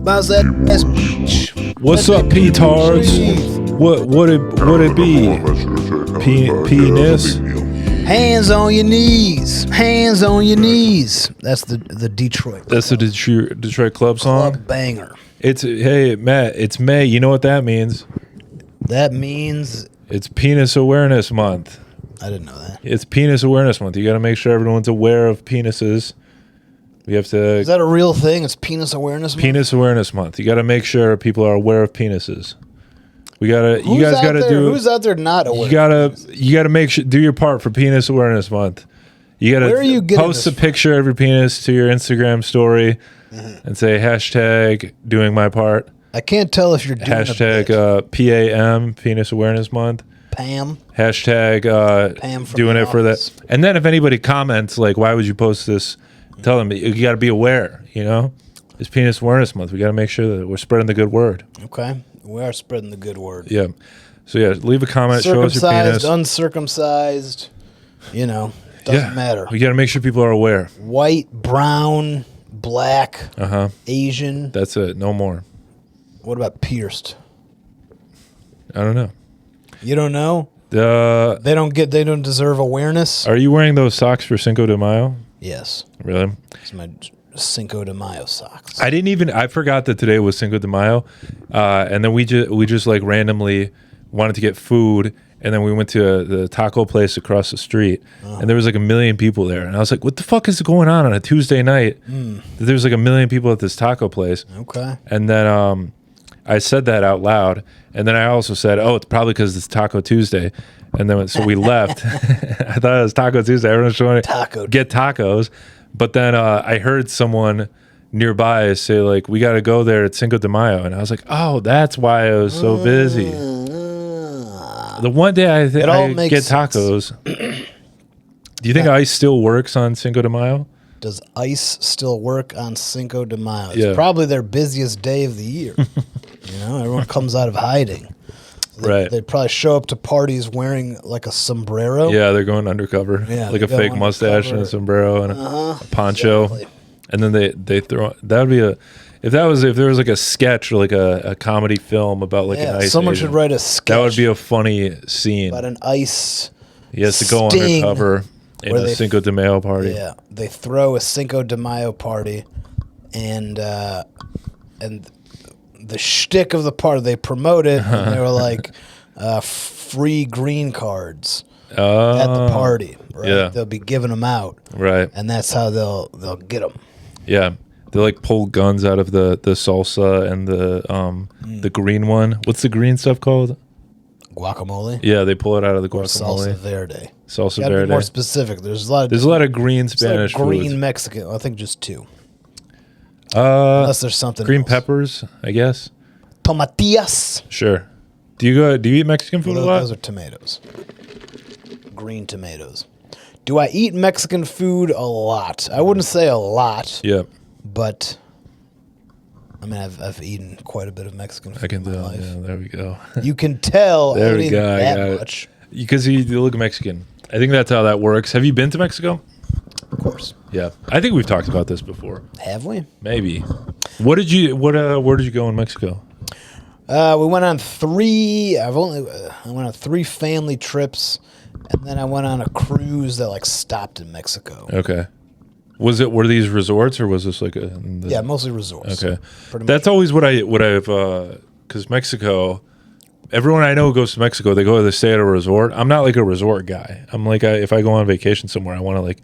Bounce that ass, bitch. What's up, P-tards? Would it be? Penis? Hands on your knees. Hands on your knees. That's the Detroit. That's the Detroit club song? Club banger. Hey, Matt, it's May. You know what that means? That means... It's Penis Awareness Month. I didn't know that. It's Penis Awareness Month. You got to make sure everyone's aware of penises. We have to... Is that a real thing? It's Penis Awareness Month? Penis Awareness Month. You got to make sure people are aware of penises. You guys got to do... Who's out there not aware? You got to make sure... Do your part for Penis Awareness Month. You got to post a picture of your penis to your Instagram story and say hashtag doing my part. I can't tell if you're doing hashtag PAM, Penis Awareness Month. Pam. Hashtag Pam from doing the it for office. that. And then if anybody comments, like, why would you post this? Tell them you got to be aware, you know? It's Penis Awareness Month. We got to make sure that we're spreading the good word. Okay. We are spreading the good word. Yeah. So, yeah, leave a comment. Show us your penis. Uncircumcised, you know, doesn't matter. We got to make sure people are aware. White, brown, black, Asian. That's it. No more. What about pierced? I don't know. You don't know? They don't deserve awareness? Are you wearing those socks for Cinco de Mayo? Yes. Really? It's my Cinco de Mayo socks. I forgot that today was Cinco de Mayo. And then we just like randomly wanted to get food, and then we went to the taco place across the street, and there was like 1 million people there. And I was like, what the fuck is going on a Tuesday night? There's like 1 million people at this taco place. Okay. And then I said that out loud, and then I also said, oh, it's probably because it's Taco Tuesday. And then so we left. I thought it was Taco Tuesday. Everyone's trying to get tacos. But then I heard someone nearby say, like, we got to go there at Cinco de Mayo. And I was like, oh, that's why I was so busy. The one day I think I get tacos. Do you think ICE still works on Cinco de Mayo? Does ICE still work on Cinco de Mayo? It's Yeah. probably their busiest day of the year. You know, everyone comes out of hiding. They probably show up to parties wearing like a sombrero. Yeah, they're going undercover. Yeah, like a fake mustache and a sombrero and a poncho. Exactly. And then they throw... That would be a... If there was like a sketch or like a comedy film about like an ICE someone agent, should write a sketch. That would be a funny scene. About an ICE He has to go undercover in a Cinco de Mayo party. Yeah, they throw a Cinco de Mayo party, and the shtick of the party, they promote it, and they were like, free green cards at the party. Right? Yeah. They'll be giving them out. Right. And that's how they'll get them. Yeah. They like pull guns out of the salsa and the green one. What's the green stuff called? Guacamole. Yeah, they pull it out of the guacamole. Salsa verde. Salsa verde. verde. Be more specific. There's a lot of green Spanish green foods. Mexican. I think just 2. Unless there's something green else. peppers, I guess. Tomatillas. Sure. Do you eat Mexican food a lot? Those are tomatoes. Green tomatoes. Do I eat Mexican food a lot? I wouldn't say a lot. Yeah. But I mean, I've eaten quite a bit of Mexican food. I can in my tell. life. Yeah, there we go. You can tell. There I we don't go. eat that much. Because you look Mexican. I think that's how that works. Have you been to Mexico? Of course. Yeah. I think we've talked about this before. Have we? Maybe. Where did you go in Mexico? We went on 3. I went on 3 family trips, and then I went on a cruise that like stopped in Mexico. Okay. Were these resorts, or was this like yeah, mostly resorts. Okay. That's always what I've because Mexico, everyone I know goes to Mexico, they stay at a resort. I'm not like a resort guy. I'm like, if I go on vacation somewhere, I want to like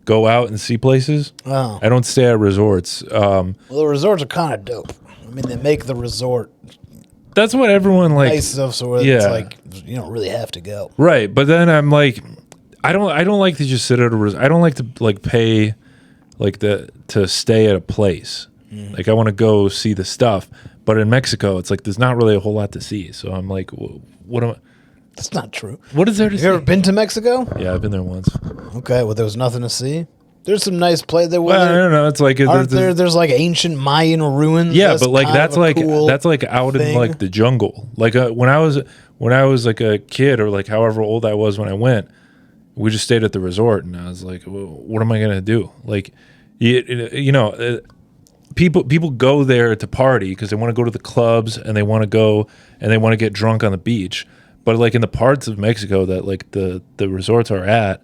go out and see places. Oh. I don't stay at resorts. Well, the resorts are kind of dope. I mean, they make the resort that's what everyone like. Nice stuff, so it's like you don't really have to go. Right, but then I'm like, I don't like to just sit at a resort. I don't like to like pay like to stay at a place. Like I want to go see the stuff. But in Mexico, it's like there's not really a whole lot to see. So I'm like, what am I? That's not true. What is there to see? You ever been to Mexico? Yeah, I've been there once. Okay, well, there was nothing to see. There's some nice places. Well, I don't know. It's like there's like ancient Mayan ruins. Yeah, but like that's like out thing. in like the jungle. Like when I was like a kid or like however old I was when I went, we just stayed at the resort, and I was like, well, what am I gonna do? Like, you know. people go there to party because they want to go to the clubs and they want to go and they want to get drunk on the beach. But like in the parts of Mexico that like the resorts are at,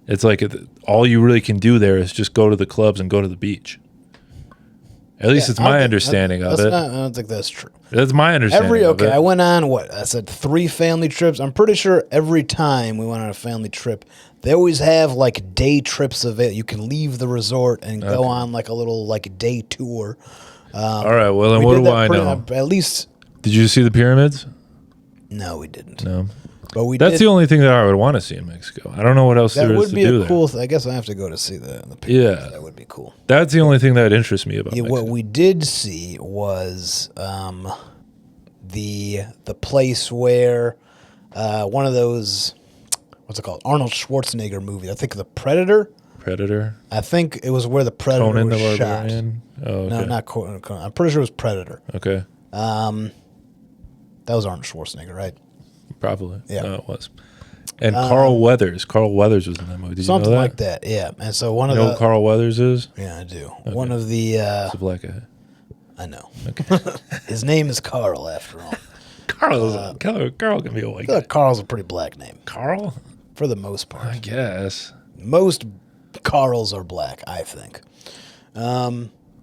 it's like all you really can do there is just go to the clubs and go to the beach. At least it's my understanding of it. I don't think that's true. That's my understanding of it. I went on, I said 3 family trips. I'm pretty sure every time we went on a family trip, they always have like day trips of it. You can leave the resort and go on like a little like day tour. All right, well then what do I know? At least. Did you see the pyramids? No, we didn't. No. But we That's the only thing that I would want to see in Mexico. I don't know what else there is to do there. That would be a cool thing. I guess I have to go to see the pyramids. Yeah. That would be cool. That's the only thing that interests me about Mexico. What we did see was the place where one of those, what's it called? Arnold Schwarzenegger movie. I think The Predator. Predator? I think it was where the Predator Conan was the shot. Barbarian? Oh, okay. No, not Conan. I'm pretty sure it was Predator. Okay. That was Arnold Schwarzenegger, right? Probably. Yeah. No, it was. And Carl Weathers. Carl Weathers was in that movie. Did Something you know that? like that, yeah. And so one You of know the... who Carl Weathers is? Yeah, I do. Okay. One of the... It's a black guy. I know. Okay. His name is Carl, after all. Carl can be a white I feel guy. like Carl's a pretty black name. Carl? For the most part. I guess. Most Carls are black, I think.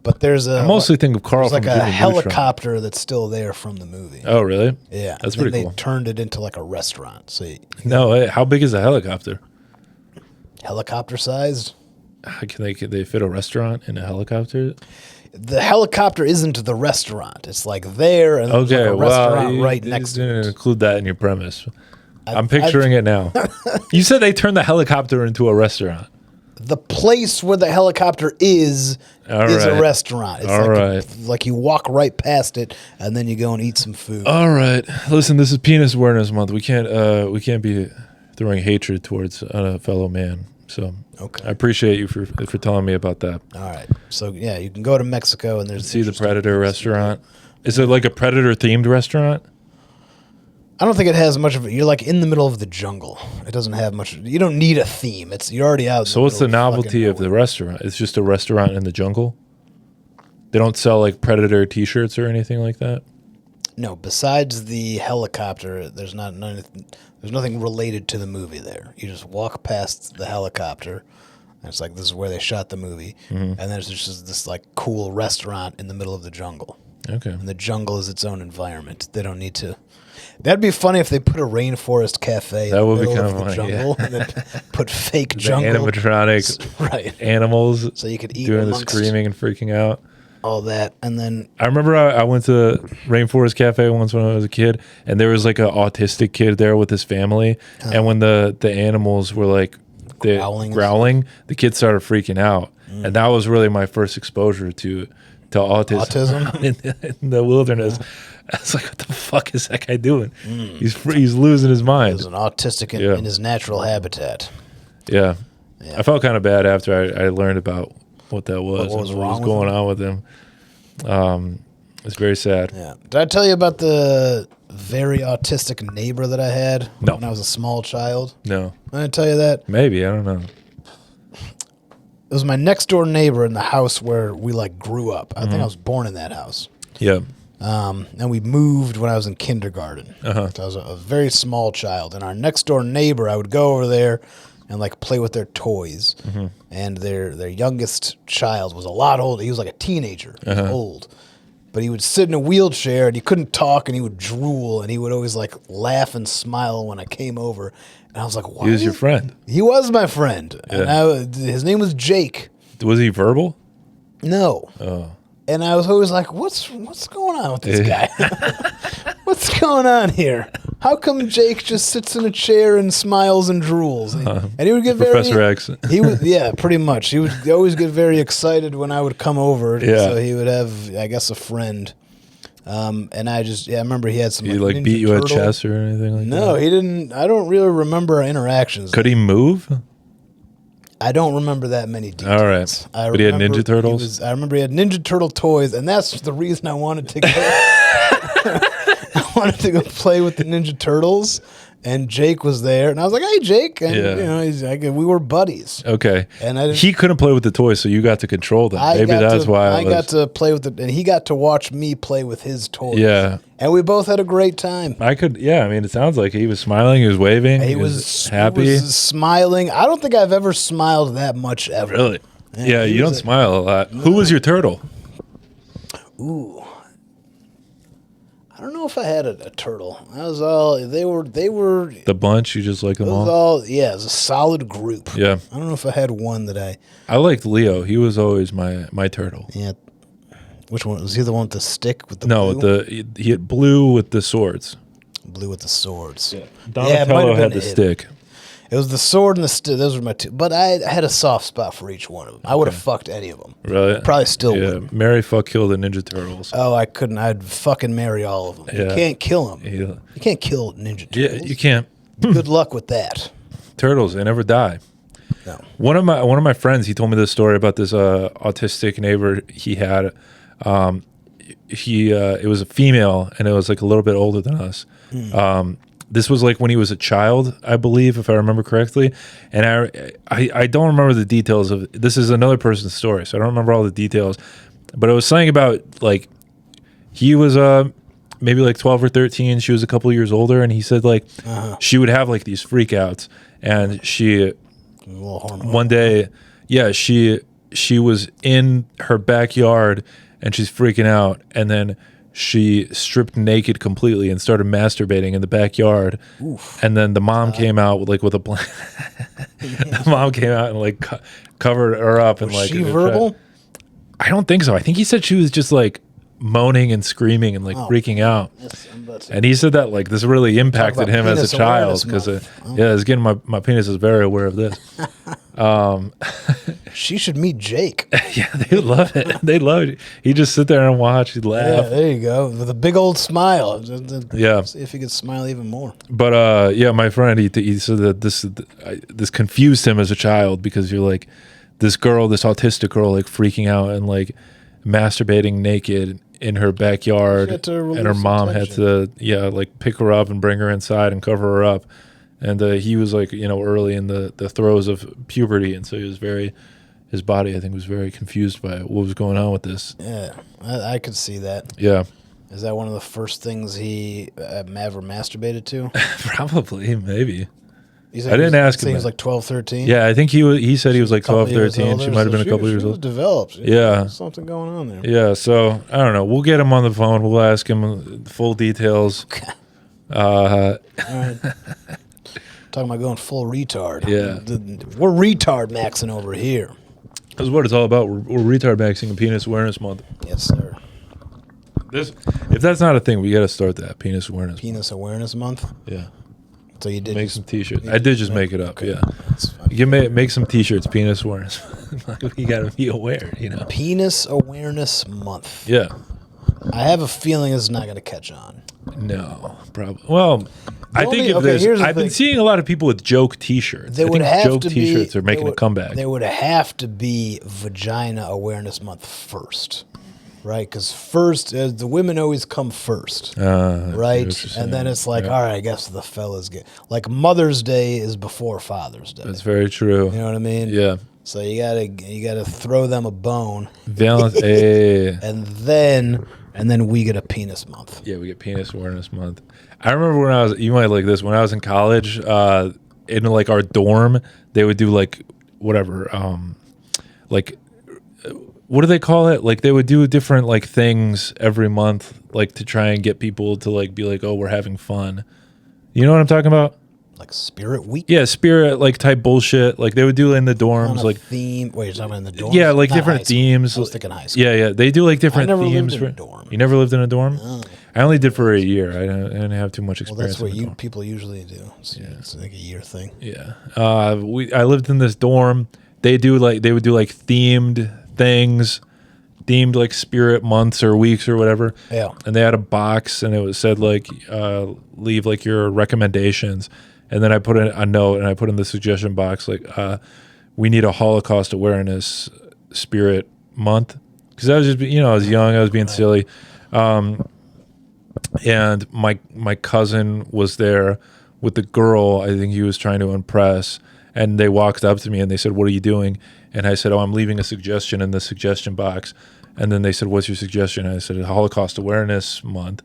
But there's a... I mostly think of Carl There's from like a Jimmy helicopter that's still there from the movie. Neutron. Oh, really? Yeah. That's and pretty then cool. They turned it into like a restaurant. So No, how big is a helicopter? helicopter sized? Can they fit a restaurant in a helicopter? The helicopter isn't the restaurant. It's like there and there's like a restaurant right next to didn't it. include that in your premise. I'm picturing it now. You said they turned the helicopter into a restaurant. The place where the helicopter is a restaurant. It's like you walk right past it and then you go and eat some food. All right. Listen, this is Penis Awareness Month. We can't be throwing hatred towards a fellow man. So I appreciate you for telling me about that. All right. So yeah, you can go to Mexico and there's see the Predator restaurant. Is it like a Predator themed restaurant? I don't think it has much of it. You're like in the middle of the jungle. It doesn't have much. You don't need a theme. You're already out. So what's the novelty of the restaurant? It's just a restaurant in the jungle? They don't sell like Predator t-shirts or anything like that? No, besides the helicopter, there's nothing related to the movie there. You just walk past the helicopter, and it's like this is where they shot the movie, and there's just this like cool restaurant in the middle of the jungle. Okay. And the jungle is its own environment. They don't need to. That'd be funny if they put a rainforest cafe in the middle of the jungle and then put fake jungle animatronic animals so you could eat doing the screaming and freaking out. All that, and then I remember I went to Rainforest Cafe once when I was a kid, and there was like an autistic kid there with his family, and when the animals were like growling, the kids started freaking out, and that was really my first exposure to autism in the wilderness. I was like, what the fuck is that guy doing? He's losing his mind. He's an autistic in his natural habitat. Yeah. I felt kind of bad after I learned about what that was. What was going on with him. It's very sad. Yeah. Did I tell you about the very autistic neighbor that I had when I was a small child? No. I didn't tell you that? Maybe. I don't know. It was my next door neighbor in the house where we like grew up. I think I was born in that house. Yeah. And we moved when I was in kindergarten. So I was a very small child. And our next door neighbor, I would go over there and like play with their toys. And their youngest child was a lot older. He was like a teenager. He was old. But he would sit in a wheelchair and he couldn't talk and he would drool and he would always like laugh and smile when I came over. And I was like, what? He was your friend. He was my friend. Yeah. And his name was Jake. Was he verbal? No. Oh. And I was always like, what's going on with this guy? What's going on here? How come Jake just sits in a chair and smiles and drools? And he would get Professor X. He would, yeah, pretty much. He would always get very excited when I would come over. Yeah. So he would have, I guess, a friend. And I remember he had some. He like beat you at chess or anything like that? No, he didn't. I don't really remember our interactions. Could he move? I don't remember that many details. All right. But he had Ninja Turtles? I remember he had Ninja Turtle toys, and that's the reason I wanted to go. I wanted to go play with the Ninja Turtles, And Jake was there, and I was like, "Hey, Jake," and we were buddies. Okay, and he couldn't play with the toys, so you got to control them. Maybe that's why I got to play with it, and he got to watch me play with his toys. Yeah, and we both had a great time. I mean, it sounds like he was smiling, he was waving, he was happy, he was smiling. I don't think I've ever smiled that much ever. Really? Yeah, you don't smile a lot. No. Who was your turtle? Ooh. I don't know if I had a turtle. I was all they were the bunch. You just like them all. It was a solid group. Yeah. I don't know if I had one that I liked Leo. He was always my turtle. Yeah. Which one was he? The one with the stick with the no? blue? He had blue with the swords. Blue with the swords. Yeah. Donatello had the stick. It was the sword and the stick. Those were my two. But I had a soft spot for each one of them. I would have fucked any of them. Really? Probably still would. Marry, fuck, kill the Ninja Turtles. Oh, I couldn't. I'd fucking marry all of them. Yeah. You can't kill them. Yeah. You can't kill Ninja Turtles. Yeah, you can't. Good luck with that. Turtles, they never die. No. One of my friends, he told me this story about this autistic neighbor he had. It was a female, and it was like a little bit older than us. This was like when he was a child, I believe, if I remember correctly. And I don't remember the details of this. Is another person's story, so I don't remember all the details. But it was something about like he was maybe like 12 or 13. She was a couple years older, and he said like she would have like these freakouts, and she one day, she was in her backyard and she's freaking out, and then she stripped naked completely and started masturbating in the backyard. Oof. And then the mom came out with a blanket. The mom came out and like covered her up. And was she verbal? I don't think so. I think he said she was just like moaning and screaming and like freaking out. And he said that like this really impacted him as a child because again, my penis is very aware of this. She should meet Jake. Yeah, they love it. They love it. He'd just sit there and watch. He'd laugh. Yeah, there you go. With a big old smile. Yeah. See if he could smile even more. But my friend, he said that this confused him as a child because you're like this autistic girl, like freaking out and like masturbating naked in her backyard, and her mom had to like pick her up and bring her inside and cover her up. And he was like, early in the throes of puberty, and so his body, I think, was very confused by what was going on with this. Yeah, I could see that. Yeah. Is that one of the first things he ever masturbated to? Probably, maybe. I didn't ask him. He was like 12, 13? Yeah, I think he said he was like 12, 13. She might have been a couple years old. Developed. Yeah. There's something going on there. Yeah, so, I don't know. We'll get him on the phone. We'll ask him full details. All right. Talking about going full retard. Yeah. We're retard maxing over here. That's what it's all about. We're retard maxing in Penis Awareness Month. Yes, sir. If that's not a thing, we got to start that. Penis Awareness Awareness Month? Yeah. So you did make some t-shirts. I did just make it up, yeah. You can make some t-shirts, Penis Awareness. You got to be aware, Penis Awareness Month. Yeah. I have a feeling it's not going to catch on. No, probably. Well, I think I've been seeing a lot of people with joke t-shirts. I think joke t-shirts are making a comeback. There would have to be Vagina Awareness Month first, right? Because first, the women always come first, right? And then it's like, all right, I guess the fellas get like Mother's Day is before Father's Day. That's very true. You know what I mean? Yeah. So you gotta throw them a bone, and then we get a penis month. Yeah, we get Penis Awareness Month. I remember you might like this, when I was in college, in like our dorm, they would do like whatever, like what do they call it? Like they would do different like things every month, like to try and get people to like be like, oh, we're having fun. You know what I'm talking about? Like Spirit Week? Yeah, Spirit like type bullshit. Like they would do in the dorms, like theme. Wait, you're talking about in the dorms? Yeah, like different themes. I was thinking high school. Yeah, they do like different themes. I never lived in a dorm. You never lived in a dorm? No. I only did for a year. I didn't have too much experience. Well, that's what people usually do. It's like a year thing. Yeah. I lived in this dorm. They would do like themed things, themed like spirit months or weeks or whatever. Yeah. And they had a box, and it said like leave like your recommendations. And then I put in a note, and I put in the suggestion box like we need a Holocaust awareness spirit month, because I was just I was young, I was being silly. And my cousin was there with the girl I think he was trying to impress. And they walked up to me and they said, "What are you doing?" And I said, "Oh, I'm leaving a suggestion in the suggestion box." And then they said, "What's your suggestion?" And I said, "Holocaust Awareness Month."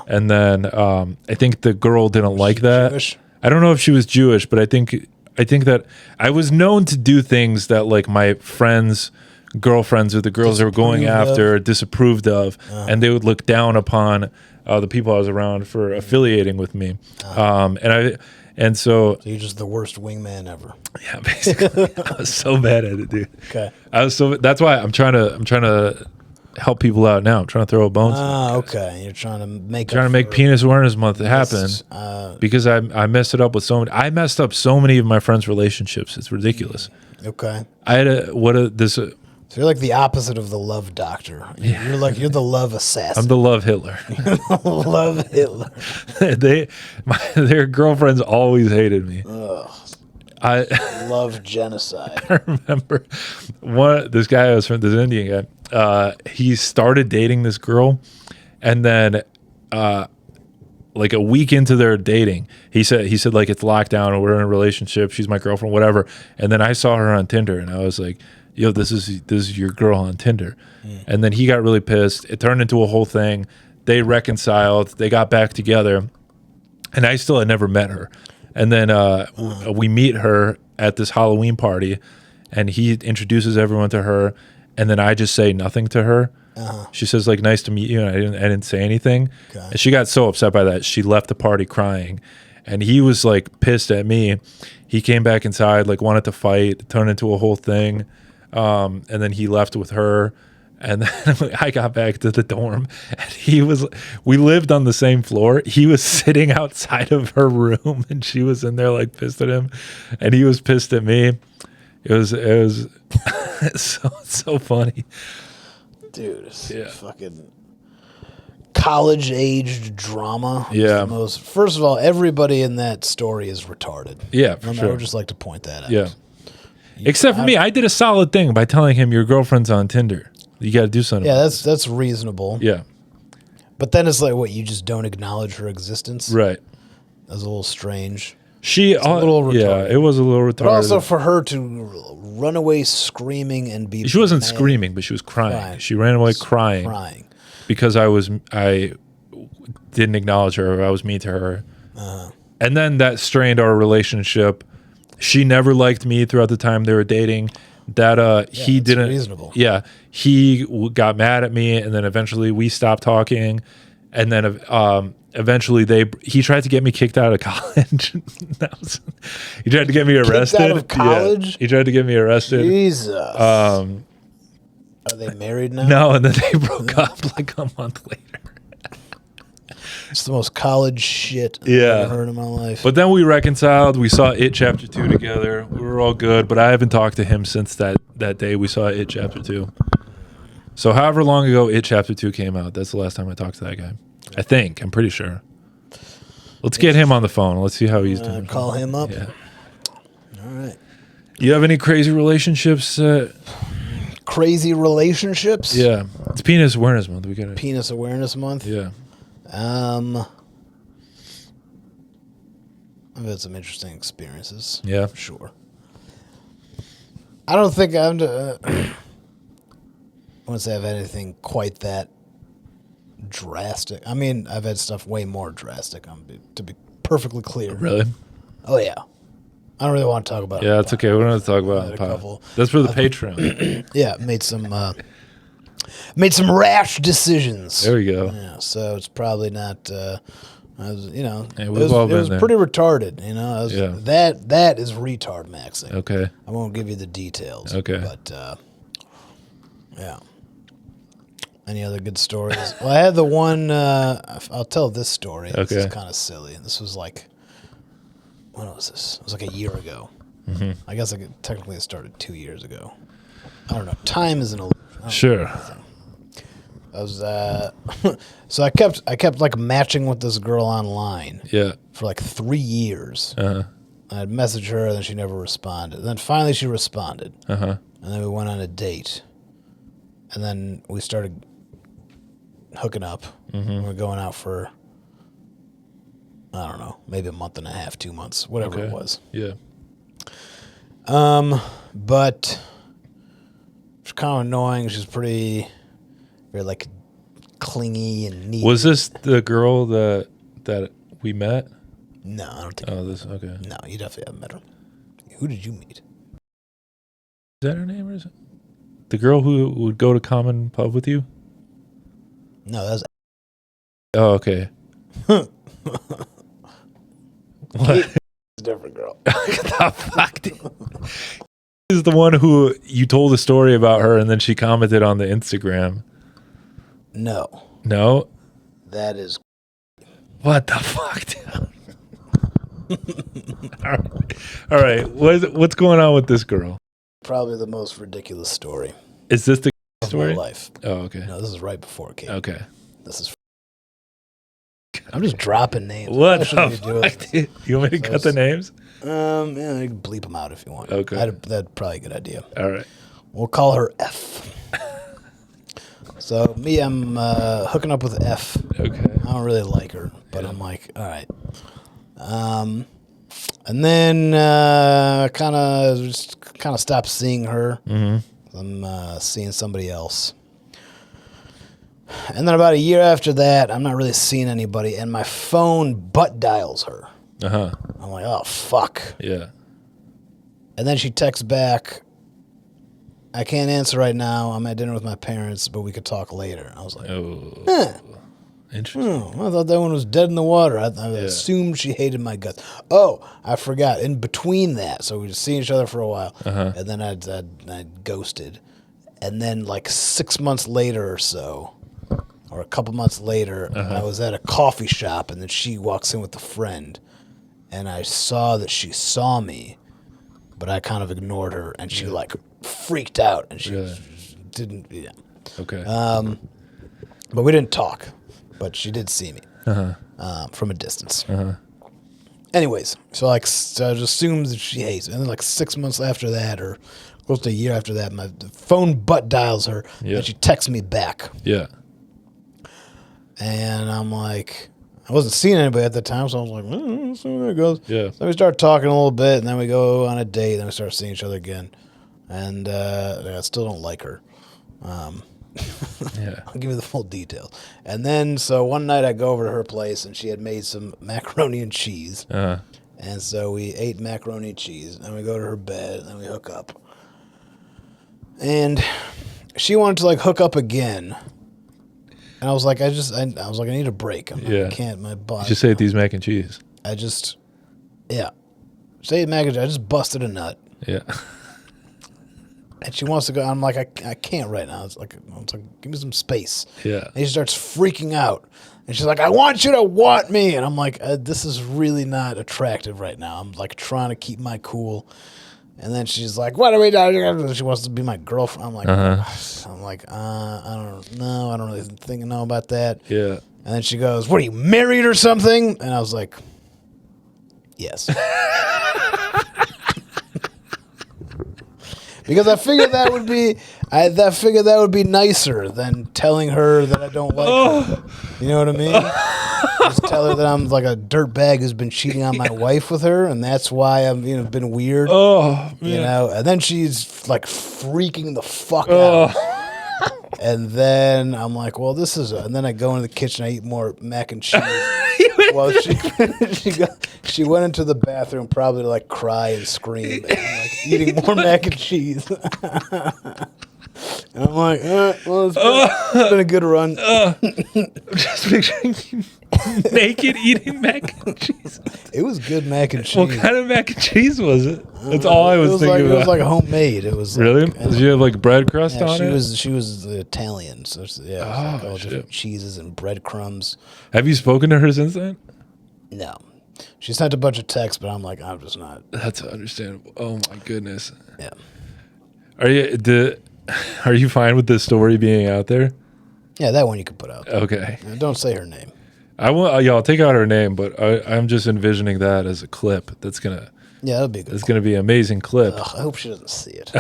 And then I think the girl didn't like that. Jewish? I don't know if she was Jewish, but I think that I was known to do things that like my friends' girlfriends or the girls they were going after disapproved of, and they would look down upon the people I was around for affiliating with me. So you're just the worst wingman ever. Yeah, basically. I was so bad at it, dude. Okay. That's why I'm trying to help people out now. I'm trying to throw a bone. Okay. You're trying to make Penis Awareness Month happen because I messed it up with I messed up so many of my friends' relationships. It's ridiculous. Okay. So you're like the opposite of the love doctor. You're the love assassin. I'm the love Hitler. Love Hitler. Their girlfriends always hated me. Ugh. Love genocide. I remember this guy I was from, this Indian guy. He started dating this girl, and then like a week into their dating, he said like it's locked down or we're in a relationship. She's my girlfriend, whatever. And then I saw her on Tinder, and I was like, "Yo, this is your girl on Tinder." And then he got really pissed. It turned into a whole thing. They reconciled. They got back together, and I still had never met her. And then we meet her at this Halloween party, and he introduces everyone to her, and then I just say nothing to her. She says like, "Nice to meet you," and I didn't say anything. Okay. And she got so upset by that, she left the party crying. And he was like pissed at me. He came back inside, like wanted to fight, it turned into a whole thing. And then he left with her. And then I got back to the dorm, and we lived on the same floor. He was sitting outside of her room, and she was in there like pissed at him, and he was pissed at me. It was so funny. Dude, it's fucking college-aged drama. Yeah. First of all, everybody in that story is retarded. Yeah, for sure. I would just like to point that out. Yeah. Except for me, I did a solid thing by telling him your girlfriend's on Tinder. You got to do something. Yeah, that's reasonable. Yeah. But then it's like, what, you just don't acknowledge her existence? Right. That's a little strange. It's a little retarded. Yeah, it was a little retarded. But also for her to run away screaming and be... She wasn't screaming, but she was crying. She ran away crying. Because I didn't acknowledge her. Or I was mean to her. And then that strained our relationship. She never liked me throughout the time they were dating. He didn't. Reasonable. Yeah, he got mad at me, and then eventually we stopped talking, and then eventually he tried to get me kicked out of college. He tried to get me arrested. Kicked out of college? Yeah, he tried to get me arrested. Jesus. Are they married now? No, and then they broke up like a month later. It's the most college shit I've ever heard in my life. But then we reconciled. We saw It Chapter 2 together. We were all good, but I haven't talked to him since that day we saw It Chapter 2. So however long ago It Chapter 2 came out, that's the last time I talked to that guy. I think. I'm pretty sure. Let's get him on the phone. Let's see how he's doing. Call him up? Yeah. All right. You have any crazy relationships? Crazy relationships? Yeah. It's Penis Awareness Month. We got Penis Awareness Month? Yeah. I've had some interesting experiences. Yeah. Sure. I don't think I wouldn't say I've had anything quite that drastic. I mean, I've had stuff way more drastic, to be perfectly clear. Really? Oh, yeah. I don't really want to talk about it. Yeah, it's okay. We don't have to talk about it. That's for the Patreon. Yeah, made some rash decisions. There we go. Yeah, so it's probably not. It was pretty retarded. That is retard maxing. Okay. I won't give you the details. Okay. But yeah. Any other good stories? Well, I had the one. I'll tell this story. Okay. This is kind of silly. This was like, when was this? It was like a year ago. Mm-hmm. I guess technically it started 2 years ago. I don't know. Time is an illusion. Sure. I was so I kept like matching with this girl online. Yeah. For like 3 years. I'd message her and then she never responded. And then finally she responded. And then we went on a date. And then we started hooking up. We were going out for I don't know, maybe a month and a half, 2 months, whatever it was. Yeah. But she's kind of annoying. She's very like clingy and neat. Was this the girl that we met? No, I don't think. Oh, this okay. No, you definitely haven't met her. Who did you meet? Is that her name or is it the girl who would go to Common Pub with you? No, that was. Oh, okay. What? A different girl. What the fuck? This is the one who you told a story about her and then she commented on the Instagram. No. No? That is. What the fuck, dude? All right. What's going on with this girl? Probably the most ridiculous story Is this the of story? my life. Oh, okay. No, this is right before it came. Okay. This is. I'm just dropping names. What the fuck, dude? You want me to cut the names? Yeah, you can bleep them out if you want. Okay. That's probably a good idea. All right. We'll call her F. So me, I'm hooking up with F. Okay. I don't really like her, but I'm like, all right. And then kind of stopped seeing her. Mm-hmm. I'm seeing somebody else. And then about a year after that, I'm not really seeing anybody, and my phone butt dials her. Uh-huh. I'm like, oh, fuck. Yeah. And then she texts back, I can't answer right now. I'm at dinner with my parents, but we could talk later. I was like, Interesting. I thought that one was dead in the water. I assumed she hated my guts. Oh, I forgot. In between that, so we were seeing each other for a while, and then I'd ghosted. And then like 6 months later or so, or a couple months later, I was at a coffee shop, and then she walks in with a friend, and I saw that she saw me, but I kind of ignored her, and she like freaked out, and she didn't. Yeah. Okay. But we didn't talk, but she did see me from a distance. Anyways, so like so I just assumed that she hates me. And then like 6 months after that, or close to a year after that, my phone butt dials her, and she texts me back. Yeah. And I'm like, I wasn't seeing anybody at the time, so I was like, let's see where it goes. Yeah. So we start talking a little bit, and then we go on a date, and then we start seeing each other again. And I still don't like her. Yeah. I'll give you the full details. And then, so one night I go over to her place, and she had made some macaroni and cheese. And so we ate macaroni and cheese, and we go to her bed, and then we hook up. And she wanted to like hook up again. And I was like, I need a break. I can't, my body. Just ate these mac and cheese. Just ate mac and cheese. I just busted a nut. Yeah. And she wants to go. I'm like, I can't right now. It's like, give me some space. Yeah. And she starts freaking out. And she's like, I want you to want me. And I'm like, this is really not attractive right now. I'm like trying to keep my cool. And then she's like, what are we doing? She wants to be my girlfriend. I'm like, I don't know. I don't really know about that. Yeah. And then she goes, what, are you married or something? And I was like, yes. Because I figured that would be nicer than telling her that I don't like her. You know what I mean? Just tell her that I'm like a dirtbag who's been cheating on my wife with her, and that's why I've been weird. And then she's like freaking the fuck out. And then I'm like, well, this is. And then I go into the kitchen, I eat more mac and cheese. Well, she went into the bathroom probably to like cry and scream, and I'm like eating more mac and cheese. And I'm like, well, it's been a good run. Just picturing you naked eating mac and cheese. It was good mac and cheese. What kind of mac and cheese was it? That's all I was thinking about. It was like homemade. It was really? Like, did you have like bread crust on it? She was Italian, so all different cheeses and breadcrumbs. Have you spoken to her since then? No. She sent a bunch of texts, but I'm like, I'm just not. That's understandable. Oh my goodness. Yeah. Are you fine with this story being out there? Yeah, that one you can put out. Okay. Don't say her name. I'll take out her name, but I'm just envisioning that as a clip that's gonna. Yeah, that'll be a good. It's gonna be an amazing clip. I hope she doesn't see it.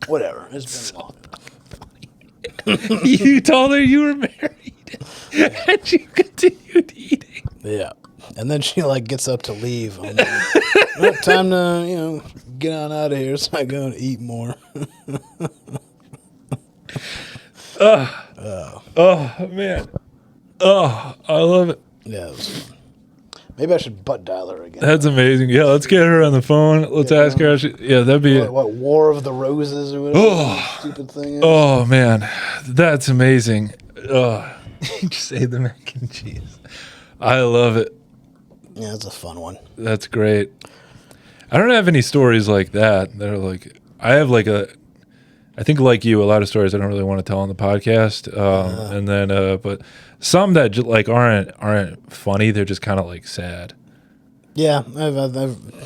Whatever. It's been long. You told her you were married, and she continued eating. Yeah. And then she like gets up to leave. I'm like, well, time to get on out of here. So I go and eat more. Oh man. Oh, I love it. Yeah, it was fun. Maybe I should butt dial her again. That's amazing. Yeah, let's get her on the phone. Let's ask her. That'd be what War of the Roses or whatever that stupid thing is. Oh man, that's amazing. Just say the mac and cheese. I love it. Yeah, it's a fun one. That's great. I don't have any stories like that. That are like I have like I think like you, a lot of stories I don't really want to tell on the podcast. And then, but some that like aren't funny. They're just kind of like sad. Yeah,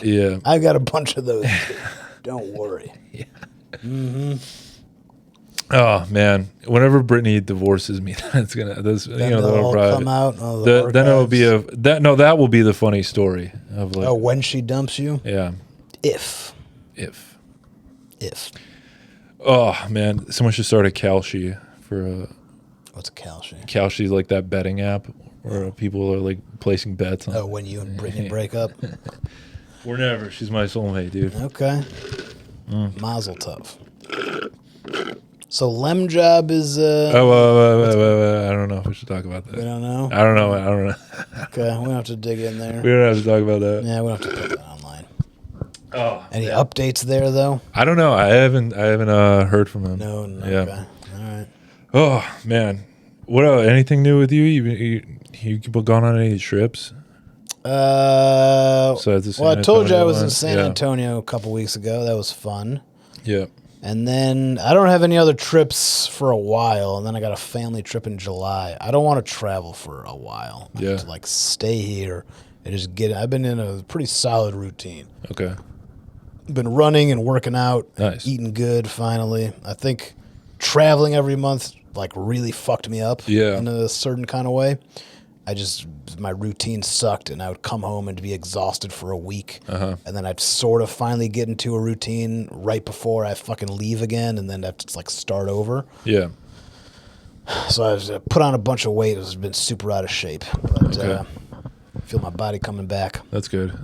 yeah. I've got a bunch of those. Too. Don't worry. Yeah. Mm-hmm. Oh man! Whenever Brittany divorces me, that's gonna. That'll come out. Then it'll be that will be the funny story of like. Oh, when she dumps you. Yeah. If. Oh man! Someone should start a Kalshi for. What's a Kalshi? Kalshi is like that betting app where people are like placing bets on. Oh, when you and Brittany break up. Or never. She's my soulmate, dude. Okay. Mazel tov. So Lem Job is. I don't know if we should talk about that. We don't know. I don't know. Okay, we don't have to dig in there. We don't have to talk about that. Yeah, we don't have to put that online. Oh. Any updates there though? I don't know. I haven't heard from him. No. Yeah. Okay. All right. Oh man, what anything new with you? You gone on any trips? Well, I told you I was in San Antonio a couple weeks ago. That was fun. Yeah. And then I don't have any other trips for a while. And then I got a family trip in July. I don't want to travel for a while. I have to like stay here and just I've been in a pretty solid routine. Okay. Been running and working out, eating good finally. I think traveling every month like really fucked me up in a certain kind of way. My routine sucked, and I would come home and be exhausted for a week, and then I'd sort of finally get into a routine right before I fucking leave again, and then I'd have to like start over. Yeah. So I've put on a bunch of weight. It's been super out of shape, but I feel my body coming back. That's good.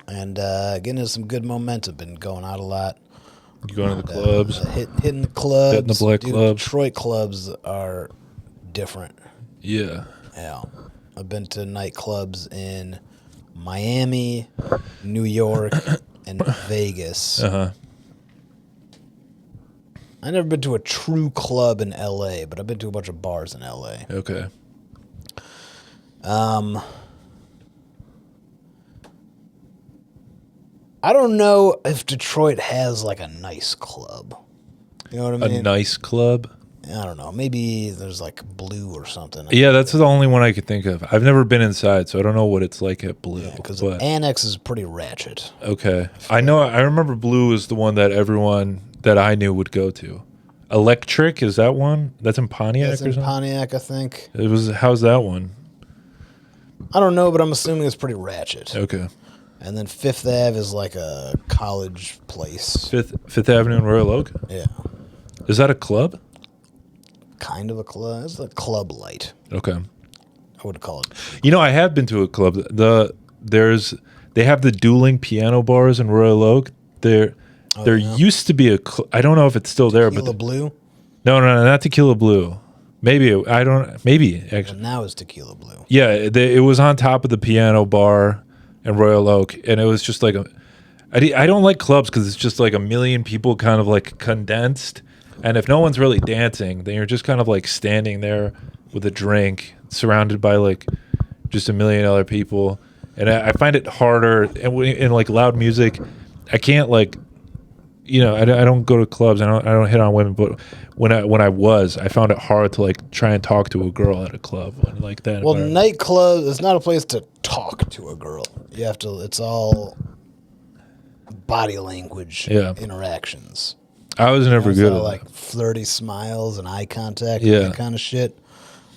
And getting into some good momentum. Been going out a lot. You going to the clubs? Hitting the clubs. Hitting the black clubs. Detroit clubs are different. Yeah. Yeah. I've been to nightclubs in Miami, New York, and Vegas. I've never been to a true club in L.A., but I've been to a bunch of bars in L.A. Okay. I don't know if Detroit has like a nice club. You know what I mean? A nice club? I don't know. Maybe there's like Blue or something. Yeah, that's the only one I could think of. I've never been inside, so I don't know what it's like at Blue. Because Annex is pretty ratchet. Okay. I remember Blue is the one that everyone that I knew would go to. Electric, is that one? That's in Pontiac or something? Pontiac, I think. How's that one? I don't know, but I'm assuming it's pretty ratchet. Okay. And then Fifth Ave is like a college place. Fifth Avenue in Royal Oak? Yeah. Is that a club? Kind of a club. It's a club light. Okay. I would call it. I have been to a club. They have the dueling piano bars in Royal Oak. There used to be I don't know if it's still there, Tequila Blue? No, not Tequila Blue. Maybe actually. And now it's Tequila Blue. Yeah, it was on top of the piano bar in Royal Oak, and it was just like I don't like clubs because it's just like a million people kind of like condensed. And if no one's really dancing, then you're just kind of like standing there with a drink, surrounded by like just a million other people. And I find it harder. And in like loud music, I can't like, I don't go to clubs. I don't hit on women. But when I found it hard to like try and talk to a girl at a club like that. Well, nightclub is not a place to talk to a girl. You have to. It's all body language interactions. I was never good at like flirty smiles and eye contact and that kind of shit.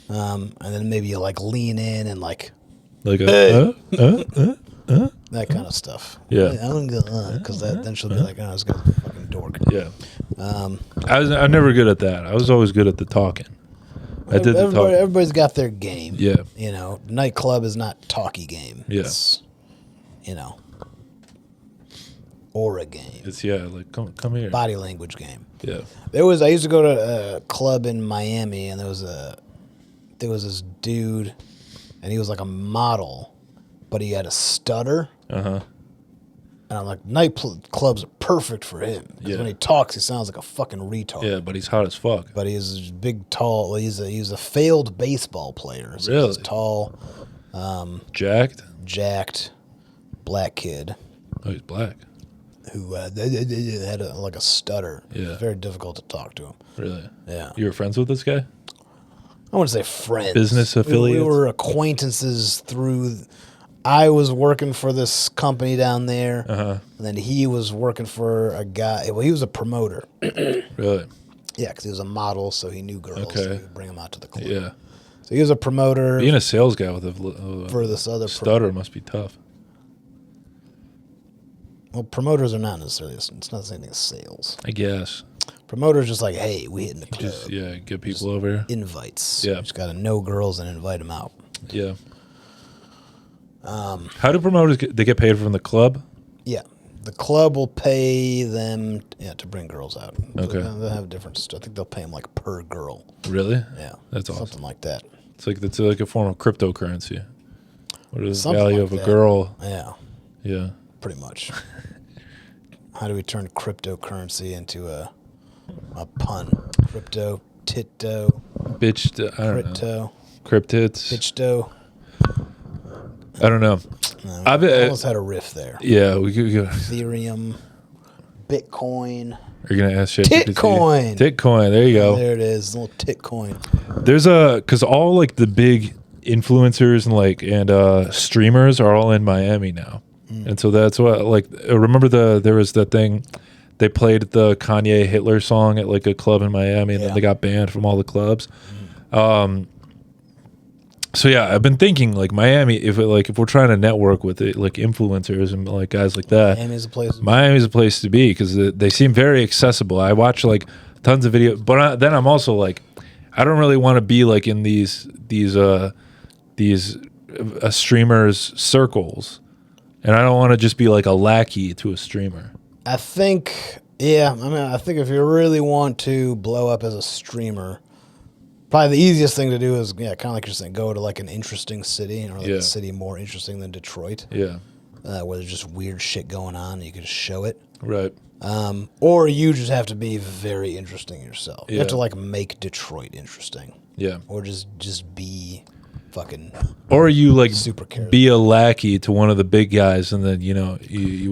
And then maybe you like lean in and like that kind of stuff. Yeah. I don't go because then she'll be like, oh, this guy's a fucking dork. Yeah. I'm never good at that. I was always good at the talking. I did the talk. Everybody's got their game. Yeah. You know, nightclub is not talky game. Yeah. It's, you know, aura game. It's like come here. Body language game. Yeah. I used to go to a club in Miami, and there was this dude, and he was like a model, but he had a stutter. Uh-huh. And I'm like, nightclubs are perfect for him. Because when he talks, he sounds like a fucking retard. Yeah, but he's hot as fuck. But he's big, tall. He's a failed baseball player. So really? He's tall. Jacked, black kid. Oh, he's black. Who had like a stutter. Yeah. It was very difficult to talk to him. Really? Yeah. You were friends with this guy? I wouldn't say friends. Business affiliates? We were acquaintances through... I was working for this company down there, and then he was working for a guy. Well, he was a promoter. Really? Yeah, because he was a model, so he knew girls. Okay. So he would bring them out to the club. Yeah. So he was a promoter. Being a sales guy with a for this other stutter must be tough. Well, promoters are not necessarily. It's not the same thing as sales. I guess. Promoters just like, hey, we hitting the club. Just get people over here. Invites. Yeah. You just got to know girls and invite them out. Yeah. How do promoters they get paid from the club? Yeah, the club will pay them to bring girls out. Okay, so they'll have different stuff. I think they'll pay them like per girl. Really? Yeah, that's awesome. Something like that. It's like a form of cryptocurrency. What is the Something value like of a that. girl? Yeah. Yeah. Pretty much. How do we turn cryptocurrency into a pun? Crypto, titto, bitch. I don't know. Cryptits. Bitchto. I don't know. No, I almost had a riff there. Yeah, we could go. Ethereum, Bitcoin. Are you gonna ask Titcoin? Titcoin. There you go. There it is. A little Titcoin. There's because all like the big influencers and streamers are all in Miami now, and so that's what remember there was that thing. They played the Kanye Hitler song at like a club in Miami, and then they got banned from all the clubs. So yeah, I've been thinking like Miami. If we're trying to network with it, like influencers and like guys like that, Miami's a place to be because they seem very accessible. I watch like tons of videos, but then I'm also like, I don't really want to be like in these streamers circles, and I don't want to just be like a lackey to a streamer. I think if you really want to blow up as a streamer, probably the easiest thing to do is, kind of like you're saying, go to like an interesting city, or like a city more interesting than Detroit. Yeah. Where there's just weird shit going on and you can just show it. Right. Or you just have to be very interesting yourself. Yeah. You have to like make Detroit interesting. Yeah. Or just be fucking. Or you like super be a lackey to one of the big guys, and then you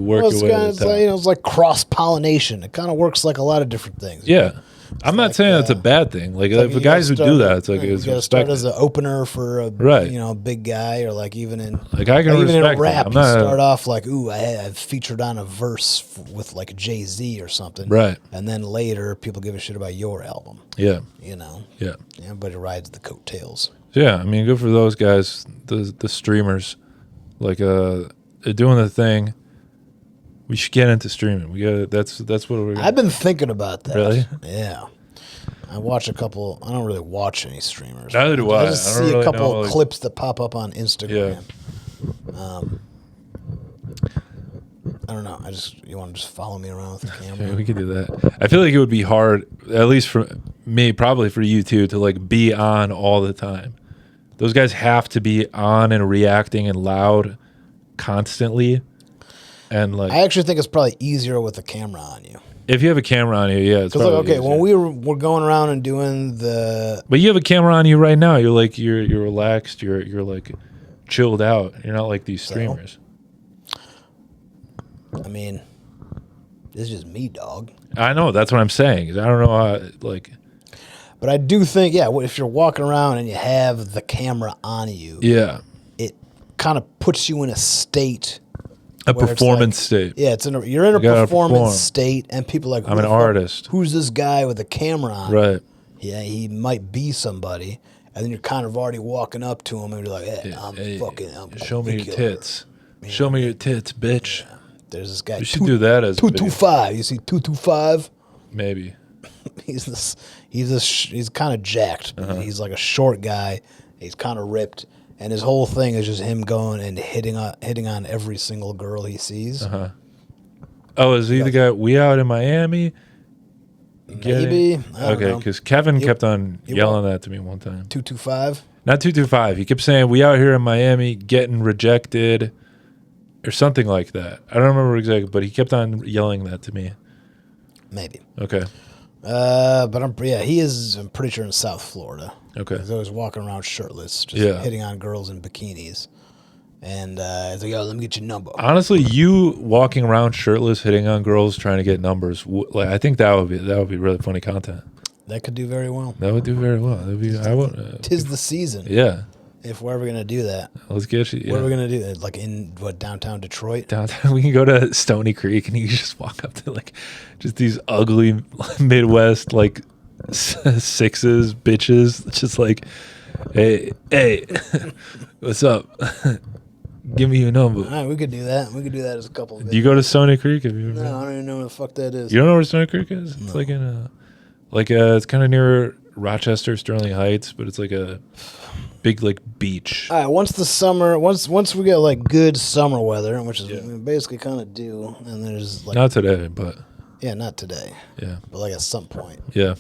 work your way to the top. It's like cross pollination. It kind of works like a lot of different things. Yeah. I'm not saying that's a bad thing. Like if guys who do that, it's like it's you gotta start as an opener for a big guy, or like even in like I can even respect in rap, you start off like, ooh, I've featured on a verse with like Jay-Z or something, right? And then later, people give a shit about your album. Yeah, Yeah, everybody rides the coattails. Yeah, I mean, good for those guys, the streamers, like they're doing the thing. We should get into streaming. We got that's what we're. I've been thinking about that. Really? Yeah. I watch a couple. I don't really watch any streamers. Neither do I. I just see a couple of clips that pop up on Instagram. Yeah. I don't know. You want to just follow me around with the camera? Yeah, we could do that. I feel like it would be hard, at least for me, probably for you too, to like be on all the time. Those guys have to be on and reacting and loud constantly. And like, I actually think it's probably easier with the camera on you. If you have a camera on you, yeah, it's probably okay. easier. When we're going around and doing the, but you have a camera on you right now. You're like you're relaxed. You're like chilled out. You're not like these streamers. I mean, this is just me, dog. I know. That's what I'm saying. I don't know how like. But I do think, if you're walking around and you have the camera on you, it kind of puts you in a state. A performance state. Yeah, you're in a performance state, and people are like, I'm an artist. Who's this guy with the camera on? Right. Yeah, he might be somebody, and then you're kind of already walking up to him, and you're like, hey, I'm show me your tits. Show me your tits, bitch. Yeah. There's this guy. You should do that as 225. You see 225? Maybe. he's kind of jacked. But he's like a short guy. He's kind of ripped, and his whole thing is just him going and hitting on every single girl he sees. Oh, is he the guy? We out in Miami? Maybe. Okay, because Kevin kept on yelling that to me one time. 225. Not 225. He kept saying, "We out here in Miami getting rejected," or something like that. I don't remember exactly, but he kept on yelling that to me. Maybe. Okay. But he is. I'm pretty sure in South Florida. Okay. He's always walking around shirtless, just hitting on girls in bikinis. And he's like, "Yo, let me get your number." Honestly, you walking around shirtless, hitting on girls, trying to get numbers, like I think that would be really funny content. That could do very well. That would do very well. That'd be. I would. 'Tis the season. Yeah. If we're ever gonna do that, Let's get you. Yeah. What are we gonna do? Like in downtown Detroit? Downtown, we can go to Stony Creek and you can just walk up to like just these ugly Midwest like sixes bitches, just like, hey, what's up? Give me your number. All right, we could do that. We could do that as a couple. Do you go to Stony Creek? Have you? No, I don't even know where the fuck that is. You don't know where Stony Creek is? It's like in it's kind of near Rochester, Sterling Heights, but it's like a big like beach. All right, once we get like good summer weather, which is we basically kind of do, and there's like not today, but not today. Yeah, but like at some point. Yeah.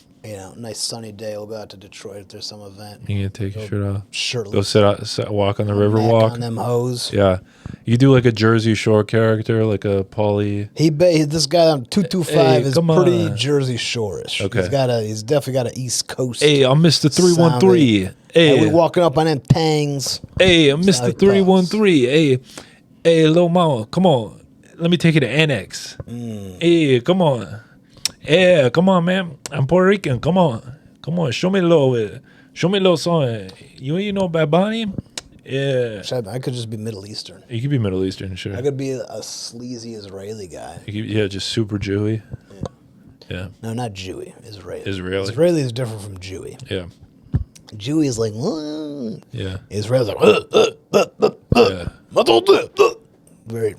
Nice sunny day. We'll go out to Detroit if there's some event. You can take your shirt off. Shirtless. Go walk on the river walk. On them hoes. Yeah. You do like a Jersey Shore character, like a Paulie. This guy on 225 is pretty Jersey Shore-ish. Okay. He's definitely got an East Coast. Hey, I'm Mr. 313. Hey, we walking up on them tangs. Hey, I'm Mr. 313. Hey, little mama, come on. Let me take you to Annex. Hey, come on. Yeah, come on, man. I'm Puerto Rican. Come on. Show me a little song. You know Bad Bunny? Yeah. I could just be Middle Eastern. You could be Middle Eastern, sure. I could be a sleazy Israeli guy. Just super Jewy. Yeah. No, not Jewy. Israeli. Israeli is different from Jewy. Yeah. Jewy is like, yeah. Israeli's like, very,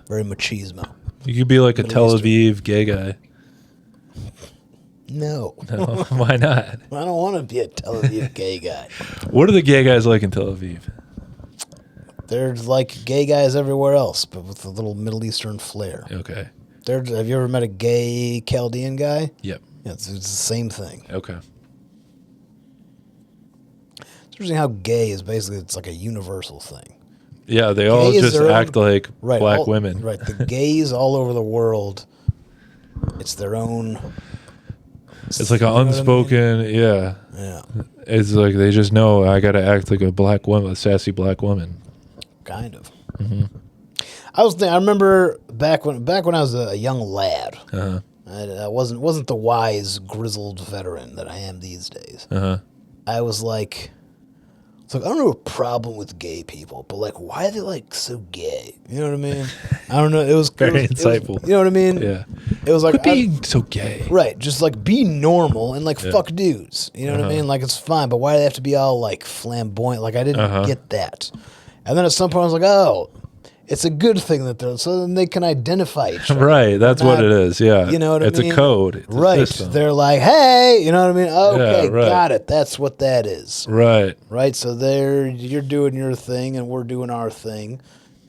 very machismo. You could be like a Tel Aviv gay guy. No. Why not? I don't want to be a Tel Aviv gay guy. What are the gay guys like in Tel Aviv? They're like gay guys everywhere else, but with a little Middle Eastern flair. Okay. Have you ever met a gay Chaldean guy? Yep. Yeah, it's the same thing. Okay. It's interesting how gay is basically, it's like a universal thing. Yeah, they all just act like black women. Right. The gays all over the world, it's their own. It's like an unspoken, Yeah. It's like they just know I got to act like a black woman, a sassy black woman. Kind of. Mm-hmm. I remember back when I was a young lad. I wasn't the wise, grizzled veteran that I am these days. I was like. It's like, I don't have a problem with gay people, but like, why are they like so gay? You know what I mean? I don't know. It was very insightful. You know what I mean? Yeah. It was like quit being so gay. Right. Just like be normal and like fuck dudes. You know what I mean? Like it's fine, but why do they have to be all like flamboyant? Like I didn't get that. And then at some point I was like, oh, it's a good thing that they're so then they can identify each other. Right, that's what it is. Yeah, you know what I mean. It's a code. It's right, they're like, hey, you know what I mean. Okay, right. Got it. That's what that is. Right. So you're doing your thing and we're doing our thing.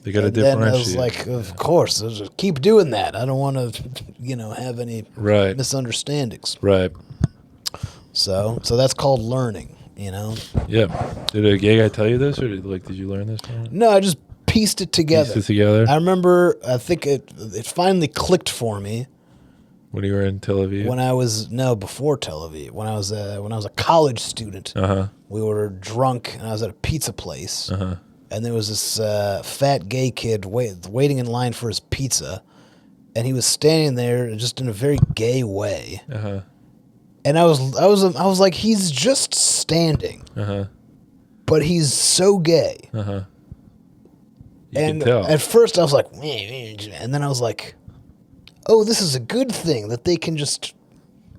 They got to differentiate. Then I was like, of course, just keep doing that. I don't want to, have any misunderstandings. Right. So that's called learning. Yeah. Did a gay guy tell you this, or did you learn this? No, I just pieced it together. I remember. I think it finally clicked for me. When you were in Tel Aviv. Before Tel Aviv. When I was a college student. We were drunk, and I was at a pizza place. And there was this fat gay kid waiting in line for his pizza, and he was standing there just in a very gay way. And I was like, he's just standing, but he's so gay. And at first I was like, and then I was like, oh, this is a good thing that they can just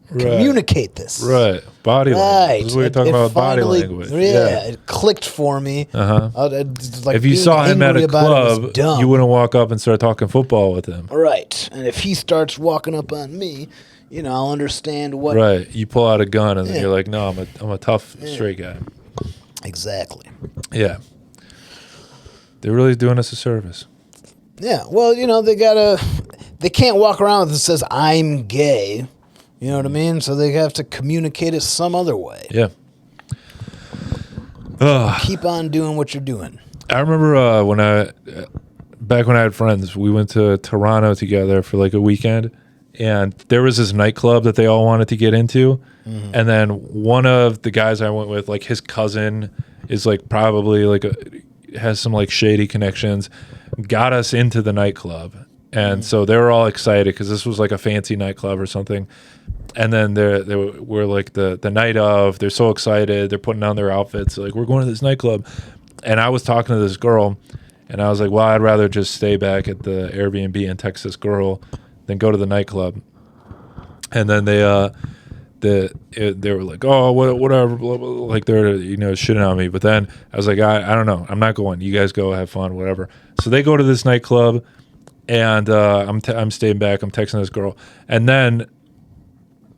communicate this. Right. Body language. This is what you're talking about, body language. Yeah, it clicked for me. If you saw him at a club, you wouldn't walk up and start talking football with him. Right. And if he starts walking up on me, I'll understand what. Right. You pull out a gun and then you're like, no, I'm a tough straight guy. Exactly. Yeah. They're really doing us a service. Yeah. Well, they can't walk around with it says I'm gay. You know what I mean? So they have to communicate it some other way. Yeah. Keep on doing what you're doing. I remember back when I had friends, we went to Toronto together for like a weekend, and there was this nightclub that they all wanted to get into. Mm-hmm. And then one of the guys I went with, like his cousin is like probably like has some like shady connections, got us into the nightclub. And so they were all excited because this was like a fancy nightclub or something. And then they were like the night of, they're so excited. They're putting on their outfits. Like, we're going to this nightclub. And I was talking to this girl, and I was like, well, I'd rather just stay back at the Airbnb and text this girl than go to the nightclub. And then they were like, oh, whatever, blah, blah, blah. Like they're, shitting on me. But then I was like, I don't know. I'm not going. You guys go have fun, whatever. So they go to this nightclub, and I'm staying back. I'm texting this girl. And then,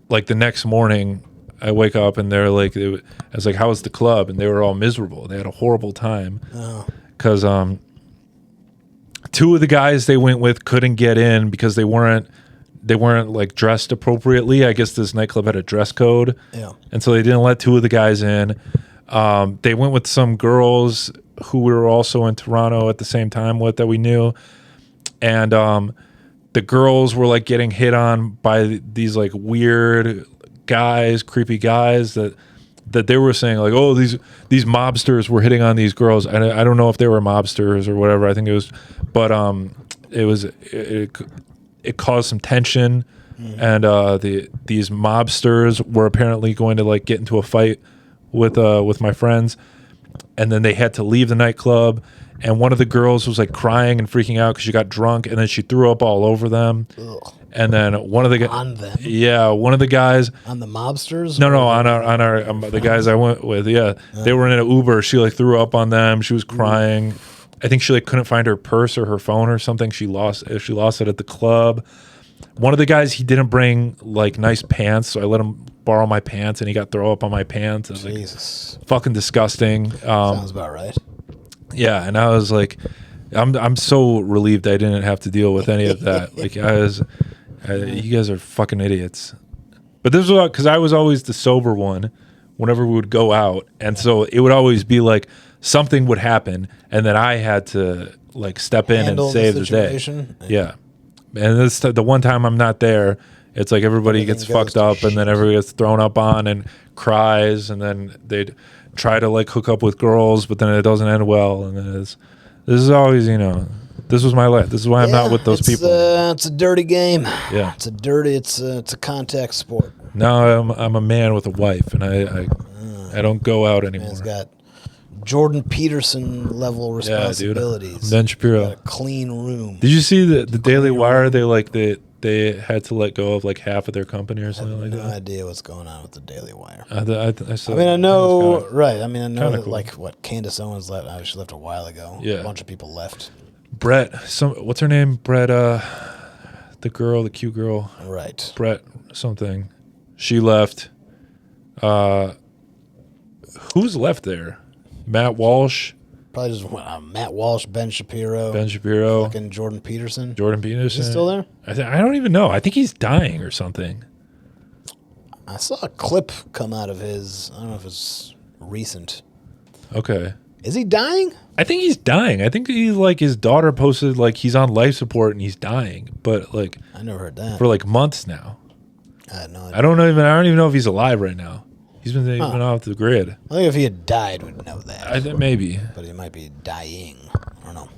like, the next morning, I wake up, and they're like, I was like, how was the club? And they were all miserable. They had a horrible time. Because two of the guys they went with couldn't get in because they weren't like dressed appropriately. I guess this nightclub had a dress code. Yeah. And so they didn't let two of the guys in. They went with some girls who we were also in Toronto at the same time with that we knew. And the girls were like getting hit on by these like weird guys, creepy guys that they were saying like, oh, these mobsters were hitting on these girls. And I don't know if they were mobsters or whatever. I think it was, but it caused some tension. And these mobsters were apparently going to like get into a fight with my friends, and then they had to leave the nightclub. And one of the girls was like crying and freaking out because she got drunk, and then she threw up all over them. Ugh. And then one of the on them, one of the guys on the mobsters. No, on our the guys I went with. Yeah, they were in an Uber. She like threw up on them. She was crying. I think she like couldn't find her purse or her phone or something. She lost it at the club. One of the guys, he didn't bring like nice pants, so I let him borrow my pants, and he got throw up on my pants. I was Jesus, like, fucking disgusting. Sounds about right. Yeah, and I was like, I'm so relieved I didn't have to deal with any of that. Like you guys are fucking idiots. But this was because I was always the sober one whenever we would go out, and so it would always be like something would happen, and then I had to like step in and save the day. Yeah, and this the one time I'm not there, it's like everybody gets fucked up, and then everybody gets thrown up on and cries, and then they'd try to like hook up with girls, but then it doesn't end well, and then this is always this was my life. This is why I'm not with those people. It's a dirty game. Yeah, it's a contact sport. Now I'm a man with a wife, and I don't go out anymore. Man's got Jordan Peterson level responsibilities. Yeah, dude. Ben Shapiro. Got a clean room. Did you see the Daily Wire? They had to let go of like half of their company or something like that. No idea what's going on with the Daily Wire. I know, right? I that cool. Like what Candace Owens left. She left a while ago. Yeah, a bunch of people left. Brett, what's her name? Brett, the cute girl. Right. Brett something. She left. Who's left there? Matt Walsh. Probably just Matt Walsh, Ben Shapiro, fucking Jordan Peterson. Is he still there? I don't even know. I think he's dying or something. I saw a clip come out of his. I don't know if it's recent. Okay. Is he dying? I think he's dying. I think he's like his daughter posted like he's on life support and he's dying, but like I never heard that for like months now. I had no idea. I don't even know if he's alive right now. He's been off the grid. I think if he had died, we'd know that. I think maybe. But he might be dying. I don't know.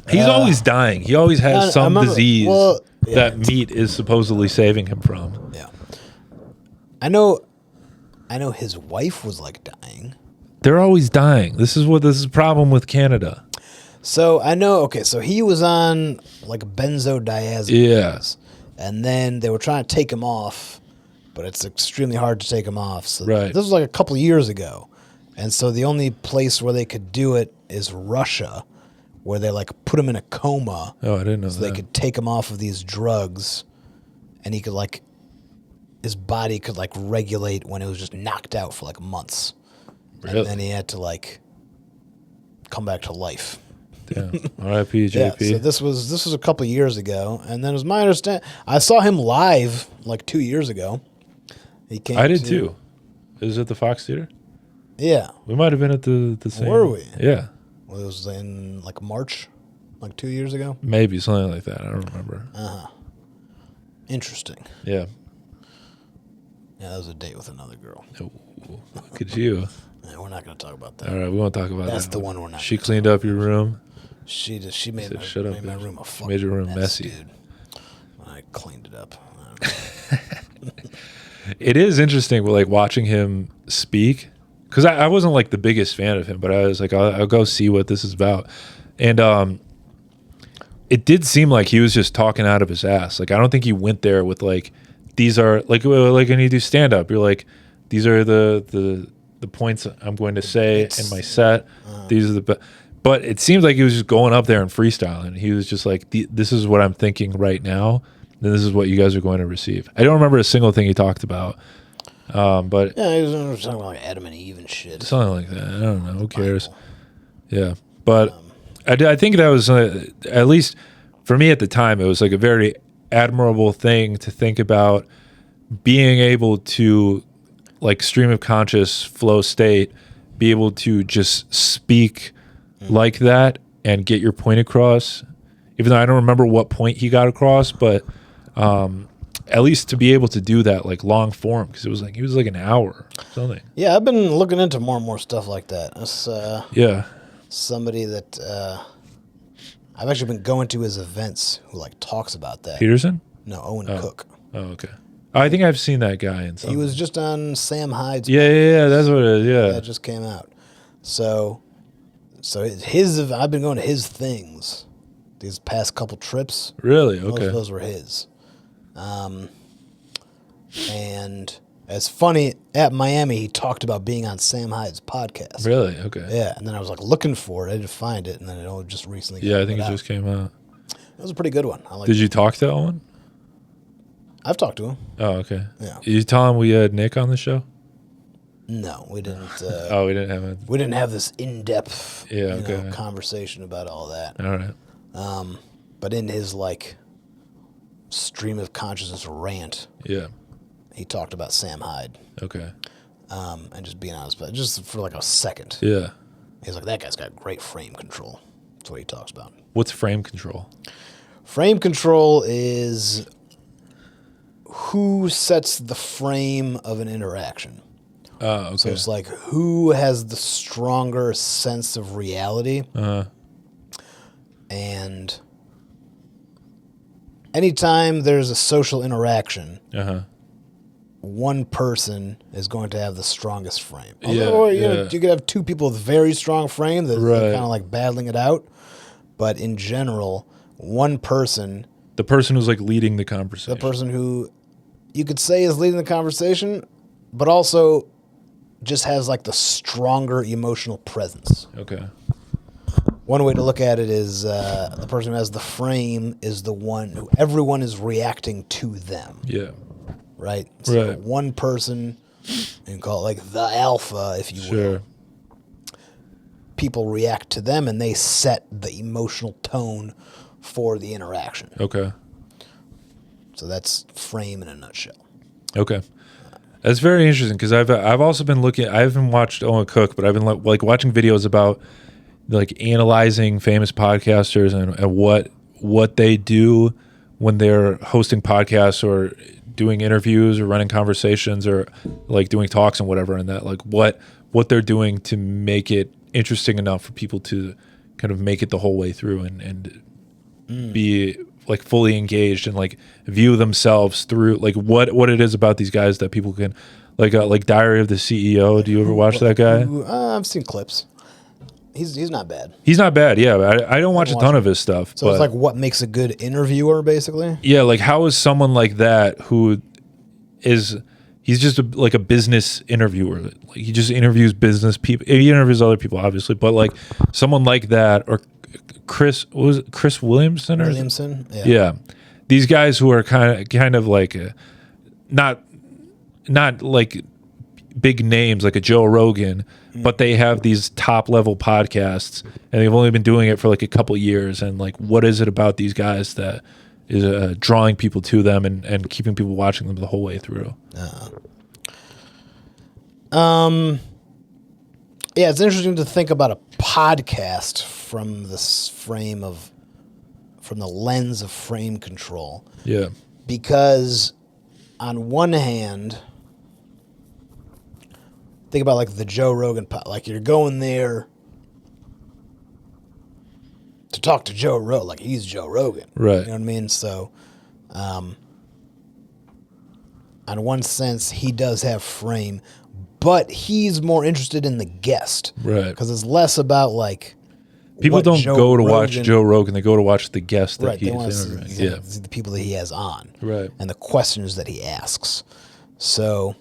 He's always dying. He always has some disease that meat is supposedly saving him from. Yeah. I know his wife was like dying. They're always dying. This is a problem with Canada. So I know, so he was on like benzodiazepines. Yeah. And then they were trying to take him off. But it's extremely hard to take him off. So right. This was like a couple of years ago. And so the only place where they could do it is Russia, where they like put him in a coma. Oh, I didn't know that. So they could take him off of these drugs, and he could like his body could like regulate when it was just knocked out for like months. Really? And then he had to like come back to life. Damn. R.I.P. JP. Yeah, so this was a couple years ago, and then it was my understanding. I saw him live like 2 years ago. He came. I did too. It was at the Fox Theater. Yeah, we might have been at the same. Were we? Yeah. Well, it was in like March, like 2 years ago. Maybe something like that. I don't remember. Interesting. Yeah. Yeah, that was a date with another girl. Oh, look at you. Yeah, we're not going to talk about that. All right, we won't talk about that. That's the one we're not. She cleaned up your room. She made my room a fucking made your room mess, messy. Dude. I cleaned it up. It is interesting, like watching him speak, because I wasn't like the biggest fan of him, but I was like, I'll go see what this is about, and it did seem like he was just talking out of his ass. Like I don't think he went there with like, these are like when you do stand up, you're like, these are the points I'm going to say in my set. These are but it seems like he was just going up there and freestyling. He was just like, this is what I'm thinking right now. Then this is what you guys are going to receive. I don't remember a single thing he talked about. But yeah, he was talking about like Adam and Eve and shit. Something like that. I don't know. Who cares? Yeah. But I think that was, at least for me at the time, it was like a very admirable thing to think about, being able to like stream of conscious flow state, be able to just speak like that and get your point across, even though I don't remember what point he got across, but at least to be able to do that like long form, because he was like an hour or something. Yeah, I've been looking into more and more stuff like that. That's somebody that I've actually been going to his events who like talks about that. Peterson? No, Owen Cook. Oh, okay. I think I've seen that guy in something. He was just on Sam Hyde's. Yeah, that's what it is. Yeah, that just came out. So I've been going to his things these past couple trips. Really? Okay. Those were his. And it's funny, at Miami, he talked about being on Sam Hyde's podcast. Really? Okay. Yeah, and then I was like looking for it. I didn't find it, and then it just recently came out. I think it just came out. It was a pretty good one. Did you talk to Owen? I've talked to him. Oh, okay. Yeah. Did you tell him we had Nick on the show? No, we didn't. We didn't have it. We didn't have this in-depth okay. conversation about all that. All right. But in his like stream of consciousness rant, he talked about Sam Hyde. Okay. And just being honest, but just for like a second. Yeah. He's like, that guy's got great frame control. That's what he talks about. What's frame control? Frame control is who sets the frame of an interaction. Oh, okay. So it's like who has the stronger sense of reality. And anytime there's a social interaction, one person is going to have the strongest frame. You could have two people with very strong frame that are kind of like battling it out. But in general, one person... The person who's like leading the conversation. The person who you could say is leading the conversation, but also just has like the stronger emotional presence. Okay. One way to look at it is the person who has the frame is the one who everyone is reacting to them. Yeah. Right? So one person, you can call it like the alpha, if you will. People react to them and they set the emotional tone for the interaction. Okay. So that's frame in a nutshell. Okay. That's very interesting because I've also been looking. I haven't watched Owen Cook, but I've been like watching videos about like analyzing famous podcasters and what they do when they're hosting podcasts or doing interviews or running conversations or like doing talks and whatever, and that like what they're doing to make it interesting enough for people to kind of make it the whole way through and be like fully engaged and like view themselves through like what it is about these guys that people can like Diary of the CEO. Do you ever watch that guy? I've seen clips. He's not bad. He's not bad. Yeah, I don't watch a ton of his stuff. So it's like what makes a good interviewer, basically. Yeah, like how is someone like that who is he's just like a business interviewer. Like he just interviews business people. He interviews other people, obviously, but like someone like that or Chris Williamson? Williamson, yeah. These guys who are kind of like not not like big names like a Joe Rogan, but they have these top level podcasts and they've only been doing it for like a couple years. And like, what is it about these guys that is drawing people to them and keeping people watching them the whole way through? Yeah, it's interesting to think about a podcast from the lens of frame control. Yeah. Because on one hand, think about like the Joe Rogan like you're going there to talk to Joe Rogan, like he's Joe Rogan. Right. You know what I mean? So, on one sense, he does have frame, but he's more interested in the guest. Right. Because it's less about like people don't Joe go to Rogan, watch Joe Rogan. They go to watch the guest that right, he's interviewing. interviewing. See the people that he has on. Right. And the questions that he asks. So,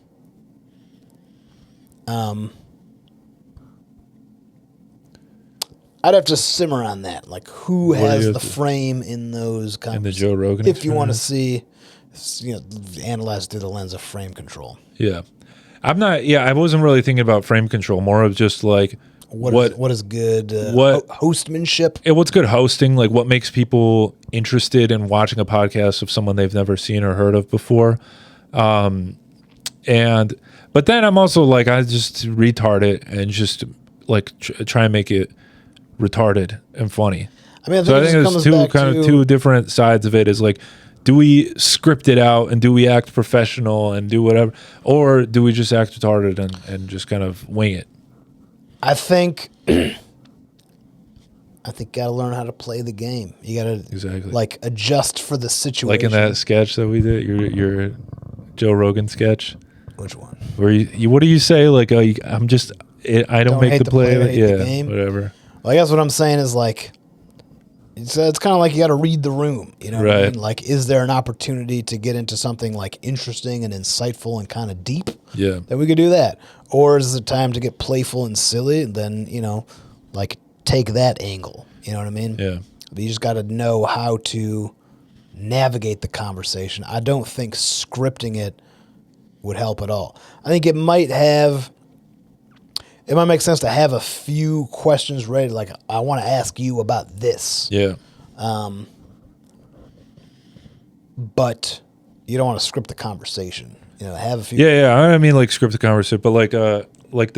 I'd have to simmer on that. Like, who has the frame in those kind in the Joe Rogan if you want to see, analyze through the lens of frame control. Yeah. I wasn't really thinking about frame control, more of just like what is good hostmanship. What's good hosting, like what makes people interested in watching a podcast of someone they've never seen or heard of before. But then I'm also like, I just retard it and just like try and make it retarded and funny. I mean, I think there's two different sides of it. Is like, do we script it out and do we act professional and do whatever, or do we just act retarded and just kind of wing it? I think gotta learn how to play the game. You gotta like adjust for the situation. Like in that sketch that we did, your Joe Rogan sketch. Which one? Where you what do you say? Like, I don't make the play. The game. Whatever. Well, I guess what I'm saying is like, it's kind of like you got to read the room. You know what I mean? Like, is there an opportunity to get into something like interesting and insightful and kind of deep? Yeah. Then we could do that. Or is it time to get playful and silly? Then, like take that angle. You know what I mean? Yeah. But you just got to know how to navigate the conversation. I don't think scripting it would help at all. I think it might make sense to have a few questions ready. Like, I want to ask you about this. Yeah. But you don't want to script the conversation. Have a few. Yeah. I mean, like script the conversation, but like the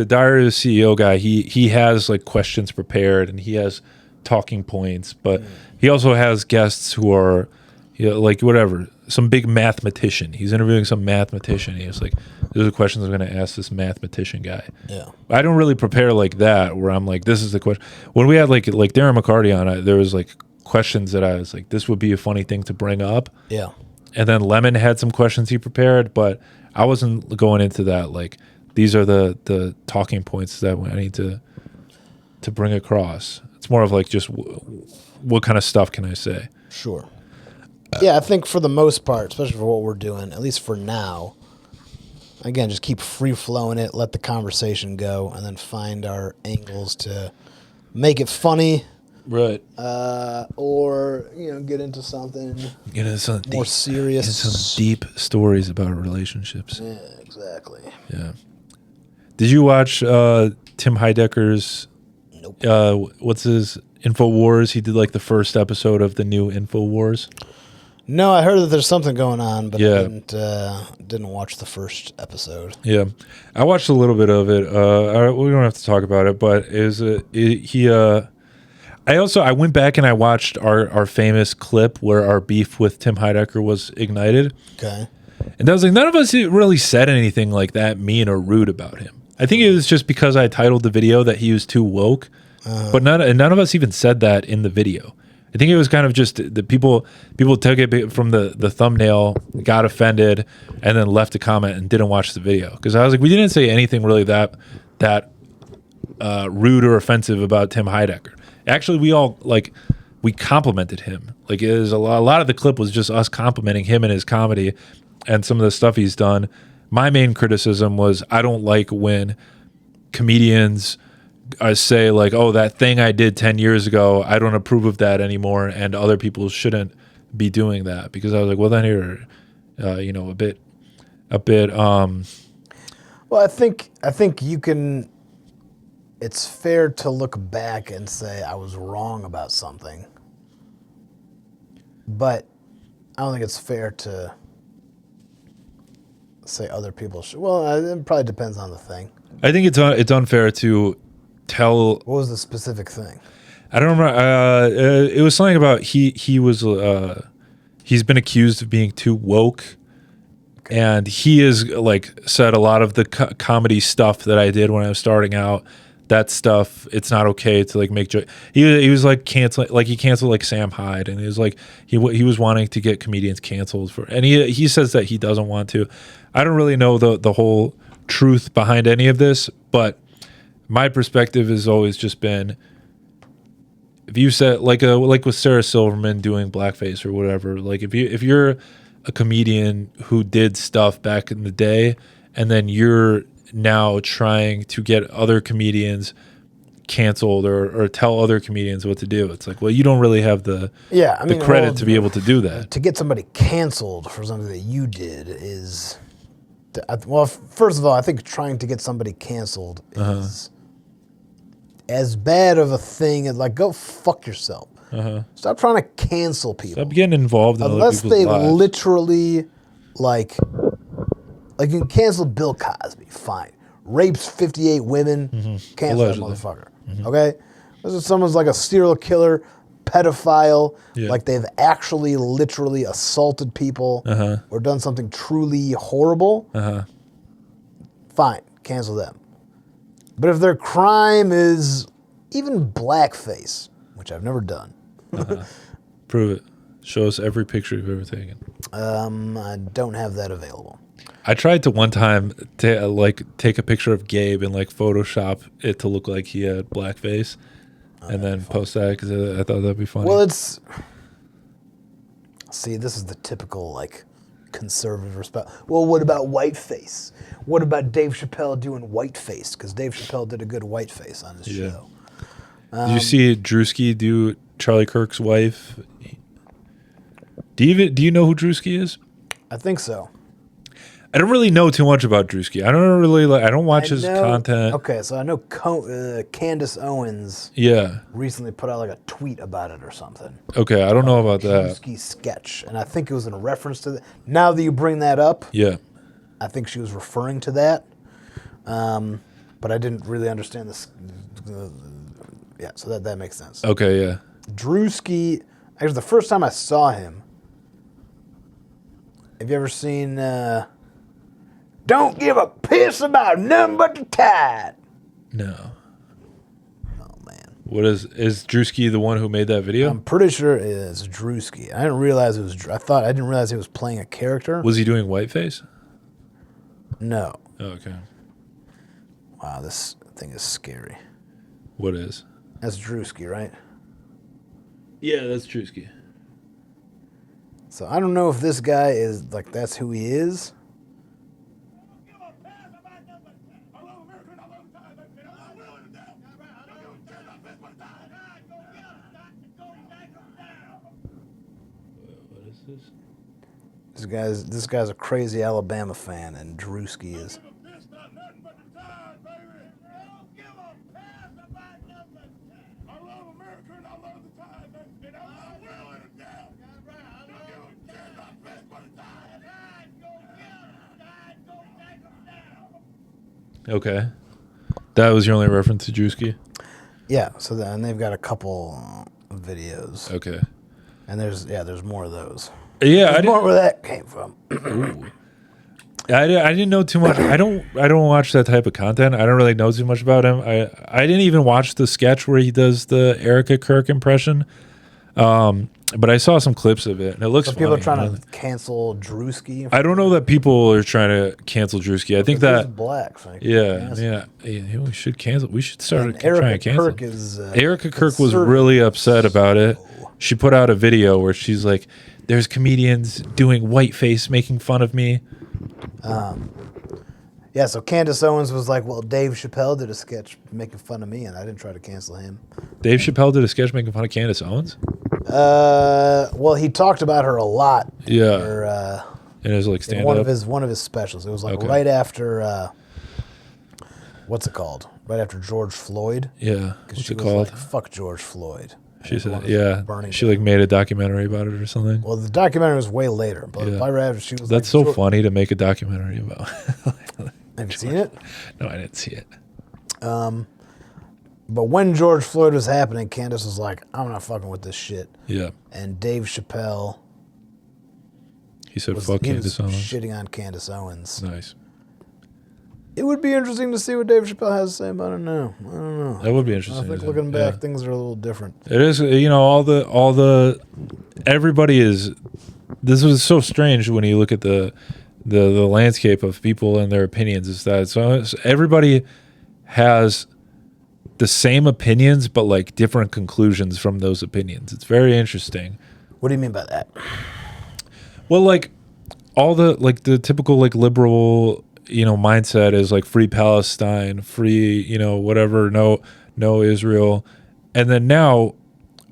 Diary of the CEO guy, he has like questions prepared and he has talking points, but he also has guests who are, like whatever, some big mathematician. He's interviewing some mathematician. He's like, these are the questions I'm going to ask this mathematician guy. Yeah. I don't really prepare like that where I'm like, this is the question. When we had like Darren McCarty on, there was like questions that I was like, this would be a funny thing to bring up. Yeah. And then Lemon had some questions he prepared, but I wasn't going into that. Like, these are the talking points that I need to bring across. It's more of like just what kind of stuff can I say? Sure. Yeah, I think for the most part, especially for what we're doing, at least for now, again, just keep free-flowing it, let the conversation go, and then find our angles to make it funny. Right. Or, get into something more serious. Get some deep stories about relationships. Yeah, exactly. Yeah. Did you watch Tim Heidecker's, Nope. What's his, InfoWars? He did like the first episode of the new InfoWars. No, I heard that there's something going on, but I didn't watch the first episode. Yeah, I watched a little bit of it. We don't have to talk about it, but I went back and I watched our famous clip where our beef with Tim Heidecker was ignited. Okay. And I was like, none of us really said anything like that mean or rude about him. I think it was just because I titled the video that he was too woke, but none of us even said that in the video. I think it was kind of just the people took it from the thumbnail, got offended, and then left a comment and didn't watch the video. Because I was like, we didn't say anything really that rude or offensive about Tim Heidecker. Actually, we complimented him. Like, it was a lot of the clip was just us complimenting him and his comedy and some of the stuff he's done. My main criticism was I don't like when comedians say like, oh, that thing I did 10 years ago, I don't approve of that anymore, and other people shouldn't be doing that. Because I was like, well, then you're, a a bit. Well, I think you can. It's fair to look back and say I was wrong about something, but I don't think it's fair to say other people should. Well, it probably depends on the thing. I think it's unfair to tell. What was the specific thing? I don't remember. It was something about he was he's been accused of being too woke, and he has like said a lot of the comedy stuff that I did when I was starting out. That stuff, it's not okay to like make joke. He was like canceling, like he canceled like Sam Hyde, and he was like he was wanting to get comedians canceled for, and he says that he doesn't want to. I don't really know the whole truth behind any of this, but my perspective has always just been, if you said like with Sarah Silverman doing blackface or whatever, like if you're a comedian who did stuff back in the day, and then you're now trying to get other comedians canceled or tell other comedians what to do, it's like, well, you don't really have the credit to be able to do that. To get somebody canceled for something that you did is, well, first of all, I think trying to get somebody canceled is as bad of a thing as like, go fuck yourself. Stop trying to cancel people. Stop getting involved in unless other people's they lives. Literally like you can cancel Bill Cosby, fine. Rapes 58 women, cancel Allegedly. that motherfucker. Okay? This is someone's like a serial killer, pedophile, like they've actually literally assaulted people or done something truly horrible. Fine, cancel them. But if their crime is even blackface, which I've never done. Prove it. Show us every picture you've ever taken. I don't have that available. I tried to one time to like take a picture of Gabe and like Photoshop it to look like he had blackface, and then post that because I thought that'd be funny. Well, this is the typical like conservative response. Well, what about whiteface? What about Dave Chappelle doing whiteface? Because Dave Chappelle did a good whiteface on his show. Did you see Drewski do Charlie Kirk's wife? Do you know who Drewski is? I think so. I don't really know too much about Drewski. I don't watch his content. Okay, so I know Candace Owens. Recently put out like a tweet about it or something. Okay, I don't know about that. Drewski sketch, and I think it was in reference to that. Now that you bring that up, I think she was referring to that. But I didn't really understand this. So that makes sense. Okay, yeah. Drewski. Actually, the first time I saw him. Have you ever seen? Don't give a piss about nothing but the tide. No. Oh man. What is Drewski the one who made that video? I'm pretty sure it is Drewski. I didn't realize it was. I didn't realize he was playing a character. Was he doing whiteface? No. Oh, okay. Wow, this thing is scary. What is? That's Drewski, right? Yeah, that's Drewski. So I don't know if this guy is like that's who he is. What is this? This guy's a crazy Alabama fan, and Drewski is. Okay. That was your only reference to Drewski? Yeah, so then they've got a couple videos. Okay. And there's more of those. Yeah, I more where that came from. I didn't know too much. I don't watch that type of content. I don't really know too much about him. I didn't even watch the sketch where he does the Erika Kirk impression. But I saw some clips of it, and it looks funny. People are trying to cancel Drewski. I don't know that people are trying to cancel Drewski. I think that he's black. So we should cancel. We should start trying to cancel. Erika Kirk was really upset about it. She put out a video where she's like, "There's comedians doing whiteface, making fun of me." Yeah, so Candace Owens was like, well, Dave Chappelle did a sketch making fun of me, and I didn't try to cancel him. Dave Chappelle did a sketch making fun of Candace Owens? Well, he talked about her a lot. Yeah. And it was like stand one up. Of his specials. It was like right after what's it called? Right after George Floyd. Yeah. What's it called? Like, fuck George Floyd. She said, yeah. She like made a documentary about it or something. Well, the documentary was way later, but right after she was. That's like, so funny to make a documentary about. Have you seen it? No, I didn't see it. But when George Floyd was happening, Candace was like, "I'm not fucking with this shit." Yeah. And Dave Chappelle. He said, "Fuck Candace Owens." Shitting on Candace Owens. Nice. It would be interesting to see what Dave Chappelle has to say about it now. I don't know. That would be interesting. I think looking back, things are a little different. It is, everybody is. This was so strange when you look at the landscape of people and their opinions. Is that so everybody has the same opinions, but like different conclusions from those opinions. It's very interesting. What do you mean by that? Well, like all the typical like liberal, mindset is like free Palestine, free, whatever, no Israel. And then now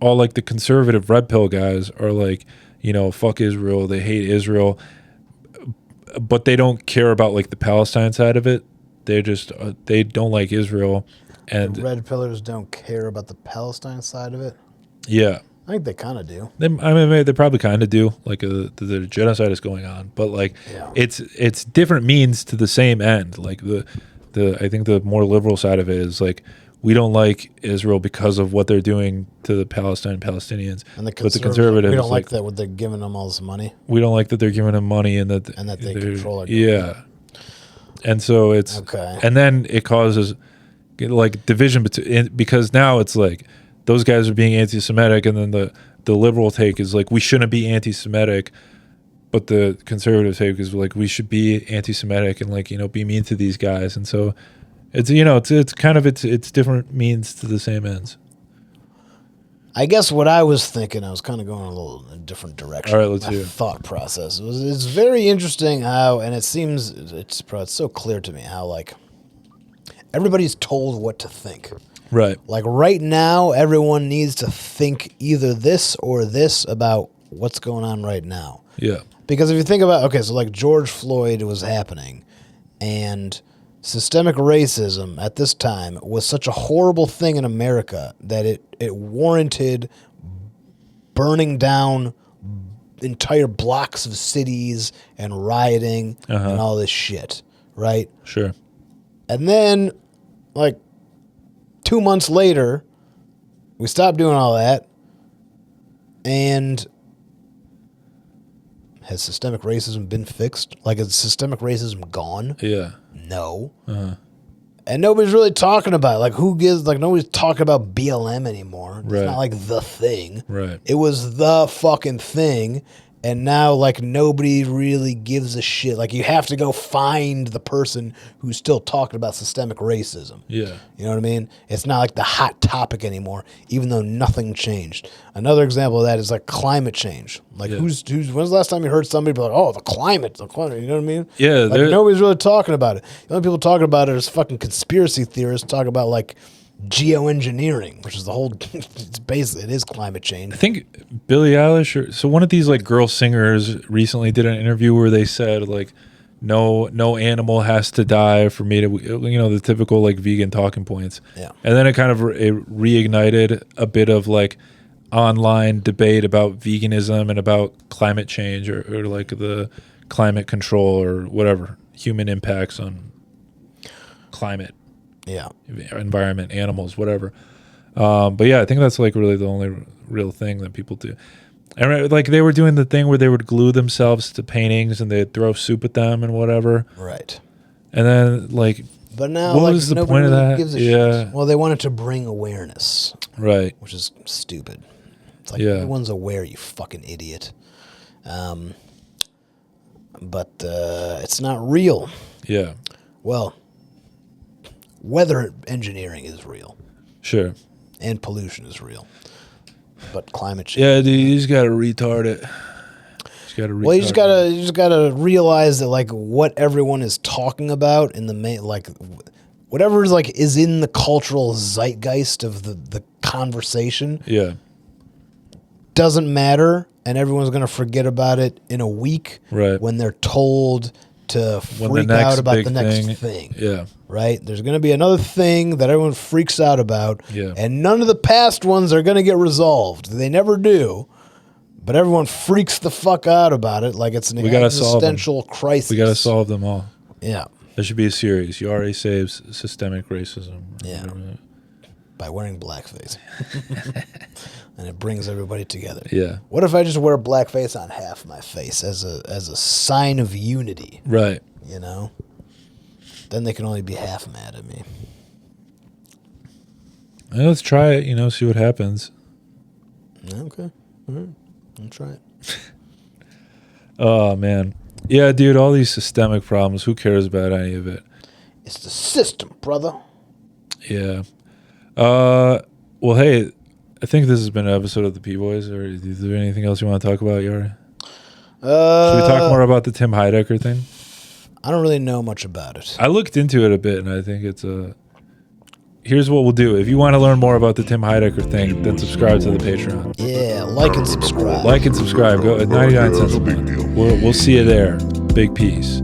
all like the conservative red pill guys are like, fuck Israel. They hate Israel, but they don't care about like the Palestine side of it. They just, they don't like Israel. And the red pillars don't care about the Palestine side of it? Yeah. I think they kind of do. They probably kind of do. Like the genocide is going on, but like it's different means to the same end. Like I think the more liberal side of it is like we don't like Israel because of what they're doing to the Palestinians. And the conservatives, we don't like that. What they're giving them all this money. We don't like that they're giving them money and that they control it. Yeah. And so it's and then it causes like division because now it's like those guys are being anti-Semitic, and then the liberal take is like we shouldn't be anti-Semitic, but the conservative take is like we should be anti-Semitic and like be mean to these guys, and so it's it's kind of it's different means to the same ends. I guess what I was thinking, I was kind of going a little different direction. All right, let's hear it. Thought process it's very interesting how, and it seems it's so clear to me how like everybody's told what to think. Right. Like right now, everyone needs to think either this or this about what's going on right now. Yeah. Because if you think about, so like George Floyd was happening, and systemic racism at this time was such a horrible thing in America that it warranted burning down entire blocks of cities and rioting and all this shit, right? Sure. And then, like, 2 months later, we stopped doing all that, and has systemic racism been fixed? Like, is systemic racism gone? Yeah. No. And nobody's really talking about it. Like, nobody's talking about BLM anymore. It's not like the thing. Right. It was the fucking thing. And now, like, nobody really gives a shit. Like, you have to go find the person who's still talking about systemic racism. Yeah. You know what I mean? It's not like the hot topic anymore, even though nothing changed. Another example of that is, like, climate change. Like, when's the last time you heard somebody be like, oh, the climate, you know what I mean? Yeah. Like, nobody's really talking about it. The only people talking about it is fucking conspiracy theorists talking about, like, geoengineering, which is the whole it is climate change. I think Billie Eilish so one of these like girl singers recently did an interview where they said like no animal has to die for me to the typical like vegan talking points. Yeah. And then it kind of reignited a bit of like online debate about veganism and about climate change or like the climate control or whatever human impacts on climate. Yeah. Environment, animals, whatever. But yeah, I think that's like really the only real thing that people do. And like they were doing the thing where they would glue themselves to paintings and they'd throw soup at them and whatever. Right. And then like, but now what like, was the point of that? Gives a shit. Well, they wanted to bring awareness. Right. Which is stupid. It's like everyone's aware, you fucking idiot. But it's not real. Yeah. Well, weather engineering is real. Sure. And pollution is real. But climate change. Yeah, dude, you just gotta retard it. Well, you just gotta realize that like what everyone is talking about in the main, like whatever is like is in the cultural zeitgeist of the conversation. Yeah. doesn't matter, and everyone's going to forget about it in a week Right. when they're told to freak out about the next thing. Yeah. Right? There's going to be another thing that everyone freaks out about, Yeah. and none of the past ones are going to get resolved. They never do, but everyone freaks the fuck out about it like it's an existential crisis. We got to solve them all. Yeah. There should be a series. Yaari saves systemic racism. Yeah. By wearing blackface. And it brings everybody together. Yeah. What if I just wear blackface on half my face as a sign of unity? Right. You know? Then they can only be half mad at me. Let's try it, see what happens. Okay. All right. I'll try it. Oh, man. Yeah, dude, all these systemic problems, who cares about any of it? It's the system, brother. Yeah. Well, hey, I think this has been an episode of the Boiz. Or is there anything else you want to talk about, Yaari? Should we talk more about the Tim Heidecker thing? I don't really know much about it. I looked into it a bit, and I think it's here's what we'll do. If you want to learn more about the Tim Heidecker thing, then subscribe to the Patreon. Yeah, like and subscribe. Like and subscribe. Go at 99 cents a month. We'll see you there. Big peace.